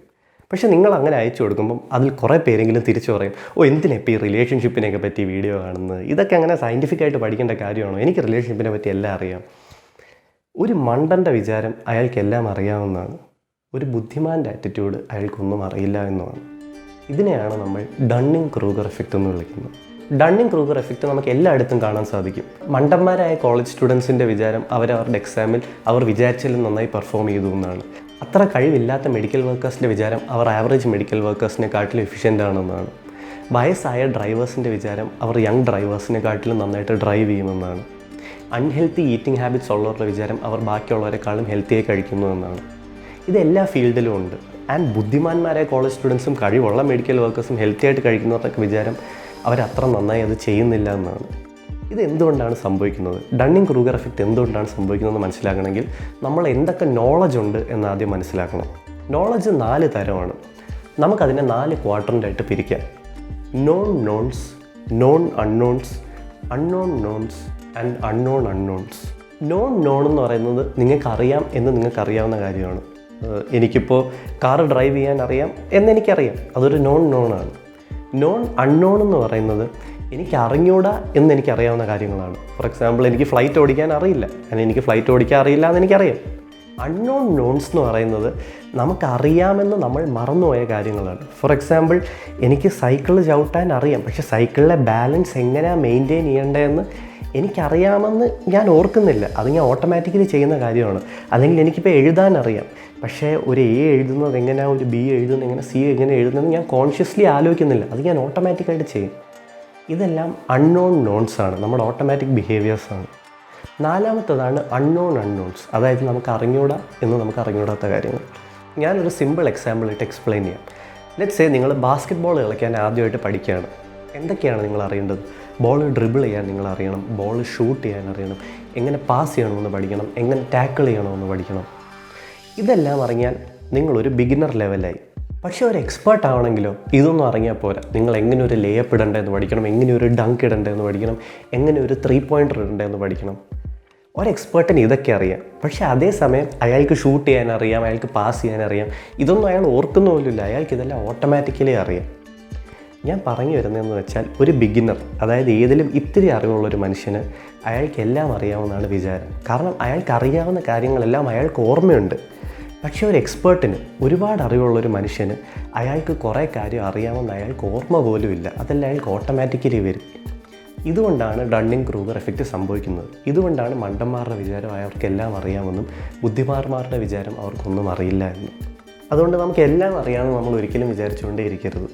പക്ഷേ നിങ്ങൾ അങ്ങനെ അയച്ചു കൊടുക്കുമ്പം അതിൽ കുറേ പേരെങ്കിലും തിരിച്ചു പറയും, എന്തിനാ ഇപ്പോൾ ഈ റിലേഷൻഷിപ്പിനെയൊക്കെ പറ്റി വീഡിയോ കാണുന്നത്? ഇതൊക്കെ അങ്ങനെ സയൻറ്റിഫിക്കായിട്ട് പഠിക്കേണ്ട കാര്യമാണോ? എനിക്ക് റിലേഷൻഷിപ്പിനെ പറ്റി എല്ലാം അറിയാം. ഒരു മണ്ടൻ്റെ വിചാരം അയാൾക്കെല്ലാം അറിയാവുന്നതാണ്. ഒരു ബുദ്ധിമാൻ്റെ ആറ്റിറ്റ്യൂഡ് അയാൾക്കൊന്നും അറിയില്ല എന്നുമാണ്. ഇതിനെയാണ് നമ്മൾ ഡണ്ണിങ് ക്രൂഗർ എഫക്റ്റ് എന്ന് വിളിക്കുന്നത്. ഡണ്ണിങ് ക്രൂഗർ എഫക്റ്റ് നമുക്ക് എല്ലായിടത്തും കാണാൻ സാധിക്കും. മണ്ടന്മാരായ കോളേജ് സ്റ്റുഡൻസിൻ്റെ വിചാരം അവരവരുടെ എക്സാമിൽ അവർ വിചാരിച്ചാലും നന്നായി പെർഫോം ചെയ്തു എന്നാണ്. അത്ര കഴിവില്ലാത്ത മെഡിക്കൽ വർക്കേഴ്സിൻ്റെ വിചാരം അവർ ആവറേജ് മെഡിക്കൽ വർക്കേഴ്സിനെക്കാട്ടിലും എഫിഷ്യൻ്റ് ആണെന്നാണ്. വയസ്സായ ഡ്രൈവേഴ്സിൻ്റെ വിചാരം അവർ യങ് ഡ്രൈവേഴ്സിനെക്കാട്ടിലും നന്നായിട്ട് ഡ്രൈവ് ചെയ്യുമെന്നാണ്. അൺഹെൽത്തി ഈറ്റിംഗ് ഹാബിറ്റ്സ് ഉള്ളവരുടെ വിചാരം അവർ ബാക്കിയുള്ളവരെക്കാളും ഹെൽത്തിയായി കഴിക്കുന്നു എന്നാണ്. ഇതെല്ലാ ഫീൽഡിലും ഉണ്ട്. ആൻഡ് ബുദ്ധിമാന്മാരായ കോളേജ് സ്റ്റുഡൻസും കഴിവുള്ള മെഡിക്കൽ വർക്കേഴ്സും ഹെൽത്തി ആയിട്ട് കഴിക്കുന്നവർക്ക് വിചാരം അവരത്ര നന്നായി അത് ചെയ്യുന്നില്ല എന്നാണ്. ഇത് എന്തുകൊണ്ടാണ് സംഭവിക്കുന്നത്? ഡണ്ണിങ് ക്രൂഗർ എഫക്റ്റ് എന്തുകൊണ്ടാണ് സംഭവിക്കുന്നതെന്ന് മനസ്സിലാക്കണമെങ്കിൽ നമ്മൾ എന്തൊക്കെ നോളജ് ഉണ്ട് എന്ന് ആദ്യം മനസ്സിലാക്കണം. നോളജ് 4 തരമാണ്. നമുക്കതിനെ 4 ക്വാഡ്രൻ്റായിട്ട് പിരിക്കാം. Known knowns, known unknowns, unknown knowns and unknown unknowns. Known known എന്ന് പറയുന്നത് നിങ്ങൾക്കറിയാം എന്ന് നിങ്ങൾക്കറിയാവുന്ന കാര്യമാണ്. എനിക്കിപ്പോൾ കാറ് ഡ്രൈവ് ചെയ്യാൻ അറിയാം എന്നെനിക്കറിയാം, അതൊരു നോൺ നോണാണ്. നോൺ അൺനോൺ എന്ന് പറയുന്നത് എനിക്ക് അറിഞ്ഞൂടാ എന്നെനിക്കറിയാവുന്ന കാര്യങ്ങളാണ്. ഫോർ എക്സാമ്പിൾ, എനിക്ക് ഫ്ലൈറ്റ് ഓടിക്കാൻ അറിയില്ല, അല്ലെങ്കിൽ എനിക്ക് ഫ്ലൈറ്റ് ഓടിക്കാൻ അറിയില്ല എന്ന് എനിക്കറിയാം. അൺനോൺ നോൺസ് എന്ന് പറയുന്നത് നമുക്കറിയാമെന്ന് നമ്മൾ മറന്നുപോയ കാര്യങ്ങളാണ്. ഫോർ എക്സാമ്പിൾ, എനിക്ക് സൈക്കിൾ ചവിട്ടാൻ അറിയാം, പക്ഷേ സൈക്കിളിലെ ബാലൻസ് എങ്ങനെയാണ് മെയിൻറ്റെയിൻ ചെയ്യേണ്ടതെന്ന് എനിക്കറിയാമെന്ന് ഞാൻ ഓർക്കുന്നില്ല. അത് ഞാൻ ഓട്ടോമാറ്റിക്കലി ചെയ്യുന്ന കാര്യമാണ്. അല്ലെങ്കിൽ എനിക്കിപ്പോൾ എഴുതാൻ അറിയാം, പക്ഷേ ഒരു എ എഴുതുന്നത് എങ്ങനെയാണ്, ഒരു ബി എഴുതുന്നത് എങ്ങനെ, സി എങ്ങനെ എഴുതുന്നത് ഞാൻ കോൺഷ്യസ്ലി ആലോചിക്കുന്നില്ല, അത് ഞാൻ ഓട്ടോമാറ്റിക്കായിട്ട് ചെയ്യും. ഇതെല്ലാം അൺനോൺ നോൺസാണ്, നമ്മുടെ ഓട്ടോമാറ്റിക് ബിഹേവിയേഴ്സാണ്. 4മത്തേതാണ് അൺനോൺ അൺനോൺസ്, അതായത് നമുക്ക് അറിഞ്ഞൂടാ എന്ന് നമുക്ക് അറിഞ്ഞൂടാത്ത കാര്യങ്ങൾ. ഞാനൊരു സിമ്പിൾ എക്സാമ്പിൾ ഇട്ട് എക്സ്പ്ലെയിൻ ചെയ്യാം. ലെറ്റ്സ് സേ നിങ്ങൾ ബാസ്കറ്റ് ബോൾ കളിക്കാൻ ആദ്യമായിട്ട് പഠിക്കുകയാണ്. എന്തൊക്കെയാണ് നിങ്ങൾ അറിയേണ്ടത്? ബോൾ ഡ്രിബിൾ ചെയ്യാൻ നിങ്ങൾ അറിയണം, ബോൾ ഷൂട്ട് ചെയ്യാൻ അറിയണം, എങ്ങനെ പാസ് ചെയ്യണമെന്ന് പഠിക്കണം, എങ്ങനെ ടാക്കിൾ ചെയ്യണമെന്ന് പഠിക്കണം. ഇതെല്ലാം അറിഞ്ഞാൽ നിങ്ങളൊരു ബിഗിനർ ലെവലായി. പക്ഷേ ഒരു എക്സ്പേർട്ട് ആവണമെങ്കിലോ ഇതൊന്നും അറിഞ്ഞാൽ പോരാ. നിങ്ങൾ എങ്ങനെ ഒരു ലേയപ്പ് ഇടേണ്ടതെന്ന് പഠിക്കണം, എങ്ങനെ ഒരു ഡങ്ക് ഇടേണ്ടതെന്ന് പഠിക്കണം, എങ്ങനെ ഒരു 3 പോയിൻ്റർ ഇടേണ്ടതെന്ന് പഠിക്കണം. ഒരു എക്സ്പേർട്ടിന് ഇതൊക്കെ അറിയാം, പക്ഷേ അതേസമയം അയാൾക്ക് ഷൂട്ട് ചെയ്യാൻ അറിയാം, അയാൾക്ക് പാസ് ചെയ്യാൻ അറിയാം. ഇതൊന്നും അയാൾ ഓർക്കുന്ന പോലുമില്ല, അയാൾക്ക് ഇതെല്ലാം ഓട്ടോമാറ്റിക്കലി അറിയാം. ഞാൻ പറഞ്ഞു വരുന്നതെന്ന് വെച്ചാൽ ഒരു ബിഗിനർ, അതായത് ഏതിലും ഇത്തിരി അറിവുള്ളൊരു മനുഷ്യന് അയാൾക്ക് എല്ലാം അറിയാവുന്നതാണ് വിചാരം. കാരണം അയാൾക്ക് അറിയാവുന്ന കാര്യങ്ങളെല്ലാം അയാൾക്ക് ഓർമ്മയുണ്ട്. പക്ഷേ ഒരു എക്സ്പേർട്ടിന്, ഒരുപാട് അറിവുള്ളൊരു മനുഷ്യന് അയാൾക്ക് കുറേ കാര്യം അറിയാമെന്ന് അയാൾക്ക് ഓർമ്മ പോലും ഇല്ല. അതെല്ലാം അയാൾക്ക് ഓട്ടോമാറ്റിക്കലി വരും. ഇതുകൊണ്ടാണ് ഡണ്ണിങ് ക്രൂഗർ എഫക്റ്റ് സംഭവിക്കുന്നത്. ഇതുകൊണ്ടാണ് മണ്ടന്മാരുടെ വിചാരം അവർക്കെല്ലാം അറിയാമെന്നും ബുദ്ധിമാന്മാരുടെ വിചാരം അവർക്കൊന്നും അറിയില്ല എന്നും. അതുകൊണ്ട് നമുക്ക് എല്ലാം അറിയാമെന്ന് നമ്മൾ ഒരിക്കലും വിചാരിച്ചുകൊണ്ടേ ഇരിക്കരുത്.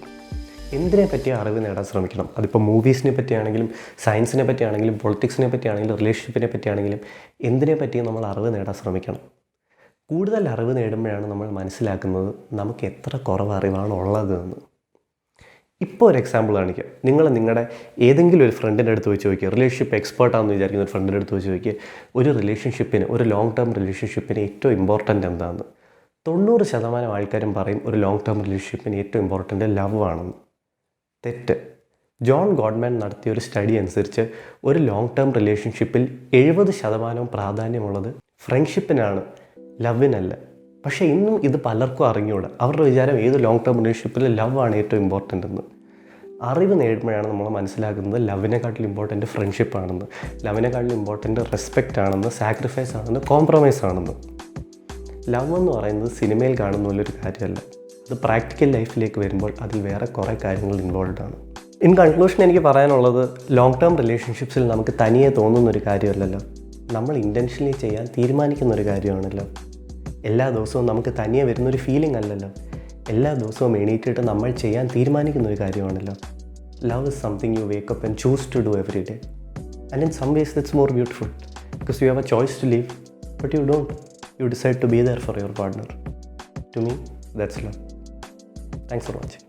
എന്തിനെ പറ്റി അറിവ് നേടാൻ ശ്രമിക്കണം. അതിപ്പോൾ മൂവീസിനെ പറ്റിയാണെങ്കിലും സയൻസിനെ പറ്റിയാണെങ്കിലും പൊളിറ്റിക്സിനെ പറ്റിയാണെങ്കിലും റിലേഷൻഷിപ്പിനെ പറ്റിയാണെങ്കിലും എന്തിനെ പറ്റിയും നമ്മൾ അറിവ് നേടാൻ ശ്രമിക്കണം. കൂടുതൽ അറിവ് നേടുമ്പോഴാണ് നമ്മൾ മനസ്സിലാക്കുന്നത് നമുക്ക് എത്ര കുറവ് അറിവാണ് ഉള്ളത് എന്ന്. ഇപ്പോൾ ഒരു എക്സാമ്പിൾ കാണിക്കുക. നിങ്ങൾ നിങ്ങളുടെ ഏതെങ്കിലും ഒരു ഫ്രണ്ടിൻ്റെ അടുത്ത് വെച്ച് ചോദിക്കുക, റിലേഷൻഷിപ്പ് എക്സ്പേർട്ടാണെന്ന് വിചാരിക്കുന്ന ഒരു ഫ്രണ്ടിൻ്റെ അടുത്ത് വെച്ച് ചോദിക്കുക, ഒരു റിലേഷൻഷിപ്പിന്, ഒരു ലോങ് ടേം റിലേഷൻഷിപ്പിന് ഏറ്റവും ഇമ്പോർട്ടൻ്റ് എന്താണെന്ന്. 90% ആൾക്കാരും പറയും ഒരു ലോങ് ടേം റിലേഷൻഷിപ്പിന് ഏറ്റവും ഇമ്പോർട്ടൻ്റ് ലവ് ആണെന്ന്. തെറ്റ്. ജോൺ ഗോഡ്മാൻ നടത്തിയ ഒരു സ്റ്റഡി അനുസരിച്ച് ഒരു ലോങ് ടേം റിലേഷൻഷിപ്പിൽ 70% പ്രാധാന്യമുള്ളത് ഫ്രണ്ട്ഷിപ്പിനാണ്, ലവിനല്ല. പക്ഷേ ഇന്നും ഇത് പലർക്കും അറിഞ്ഞുകൂടാ. അവരുടെ വിചാരം ഏത് ലോങ് ടേം റിലേഷൻഷിപ്പിൽ ലവ് ആണ് ഏറ്റവും ഇമ്പോർട്ടൻ്റ് എന്ന്. അറിവ് നേടുമ്പോഴാണ് നമ്മൾ മനസ്സിലാക്കുന്നത് ലവിനെക്കാട്ടിലും ഇമ്പോർട്ടൻറ്റ് ഫ്രണ്ട്ഷിപ്പ് ആണെന്ന്, ലവിനെക്കാട്ടിലും ഇമ്പോർട്ടൻറ്റ് റെസ്പെക്റ്റ് ആണെന്ന്, സാക്രിഫൈസ് ആണെന്ന്, കോംപ്രമൈസ് ആണെന്ന്. ലവ് എന്ന് പറയുന്നത് സിനിമയിൽ കാണുന്ന പോലൊരു കാര്യമല്ല. അത് പ്രാക്ടിക്കൽ ലൈഫിലേക്ക് വരുമ്പോൾ അതിൽ വേറെ കുറേ കാര്യങ്ങൾ ഇൻവോൾവ് ആണ്. ഇൻ കൺക്ലൂഷൻ എനിക്ക് പറയാനുള്ളത്, ലോങ് ടേം റിലേഷൻഷിപ്സിൽ നമുക്ക് തനിയെ തോന്നുന്നൊരു കാര്യമല്ലല്ലോ, നമ്മൾ ഇൻറ്റൻഷനലി ചെയ്യാൻ തീരുമാനിക്കുന്നൊരു കാര്യമാണല്ലോ. എല്ലാ ദിവസവും നമുക്ക് തനിയെ വരുന്നൊരു ഫീലിംഗ് അല്ലല്ലോ, എല്ലാ ദിവസവും എണീറ്റിട്ട് നമ്മൾ ചെയ്യാൻ തീരുമാനിക്കുന്നൊരു കാര്യമാണല്ലോ. Love is something you wake up and choose to do every day. And in some ways that's more beautiful because you have a choice to leave but you don't. You decide to be there for your partner. To me, that's love. Thanks for watching.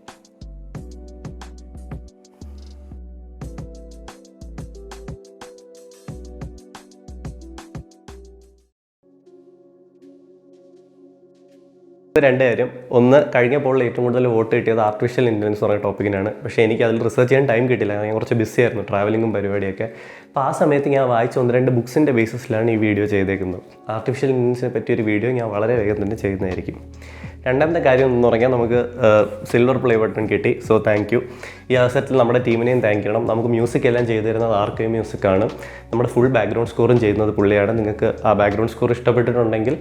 രണ്ട് കാര്യം. ഒന്ന്, കഴിഞ്ഞ പോളിൽ ഏറ്റവും കൂടുതൽ vote കിട്ടിയത് artificial intelligence പറഞ്ഞ ടോപ്പിക്കിനാണ്. പക്ഷേ എനിക്ക് അതിൽ റിസർച്ച് ചെയ്യാൻ ടൈം കിട്ടില്ല, ഞാൻ കുറച്ച് ബിസി ആയിരുന്നു, ട്രാവലിങ്ങും പരിപാടിയൊക്കെ. അപ്പോൾ ആ സമയത്ത് ഞാൻ വായിച്ച 1-2 ബുക്സിൻ്റെ ബേസിസിലാണ് ഈ വീഡിയോ ചെയ്തേക്കുന്നത്. ആർട്ടിഫിഷ്യൽ ഇൻ്റലിജൻസിനെ പറ്റിയൊരു വീഡിയോ ഞാൻ വളരെ വേഗം തന്നെ ചെയ്യുന്നതായിരിക്കും. രണ്ടാമത്തെ കാര്യം എന്ന് പറഞ്ഞാൽ നമുക്ക് സിൽവർ പ്ലേ ബട്ടൺ കിട്ടി. So thank you. ഈ അവസരത്തിൽ നമ്മുടെ ടീമിനെയും താങ്ക് ചെയ്യണം. നമുക്ക് മ്യൂസിക് എല്ലാം ചെയ്തു തരുന്നത് ആർക്കൈവ് മ്യൂസിക്കാണ്. നമ്മുടെ ഫുൾ ബാക്ക്ഗ്രൗണ്ട് സ്കോറും ചെയ്യുന്നത് പുള്ളിയാണ്. നിങ്ങൾക്ക് ആ ബാക്ക്ഗ്രൗണ്ട് സ്കോർ ഇഷ്ടപ്പെട്ടിട്ടുണ്ടെങ്കിൽ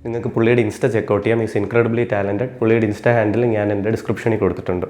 നിങ്ങൾക്ക് പുള്ളിയുടെ ഇൻസ്റ്റ ചെക്കൗട്ട് ചെയ്യാം. Is incredibly talented. പുള്ളിയുടെ ഇൻസ്റ്റ ഹാൻഡിൽ ഞാൻ എൻ്റെ ഡിസ്ക്രിപ്ഷനിൽ കൊടുത്തിട്ടുണ്ട്.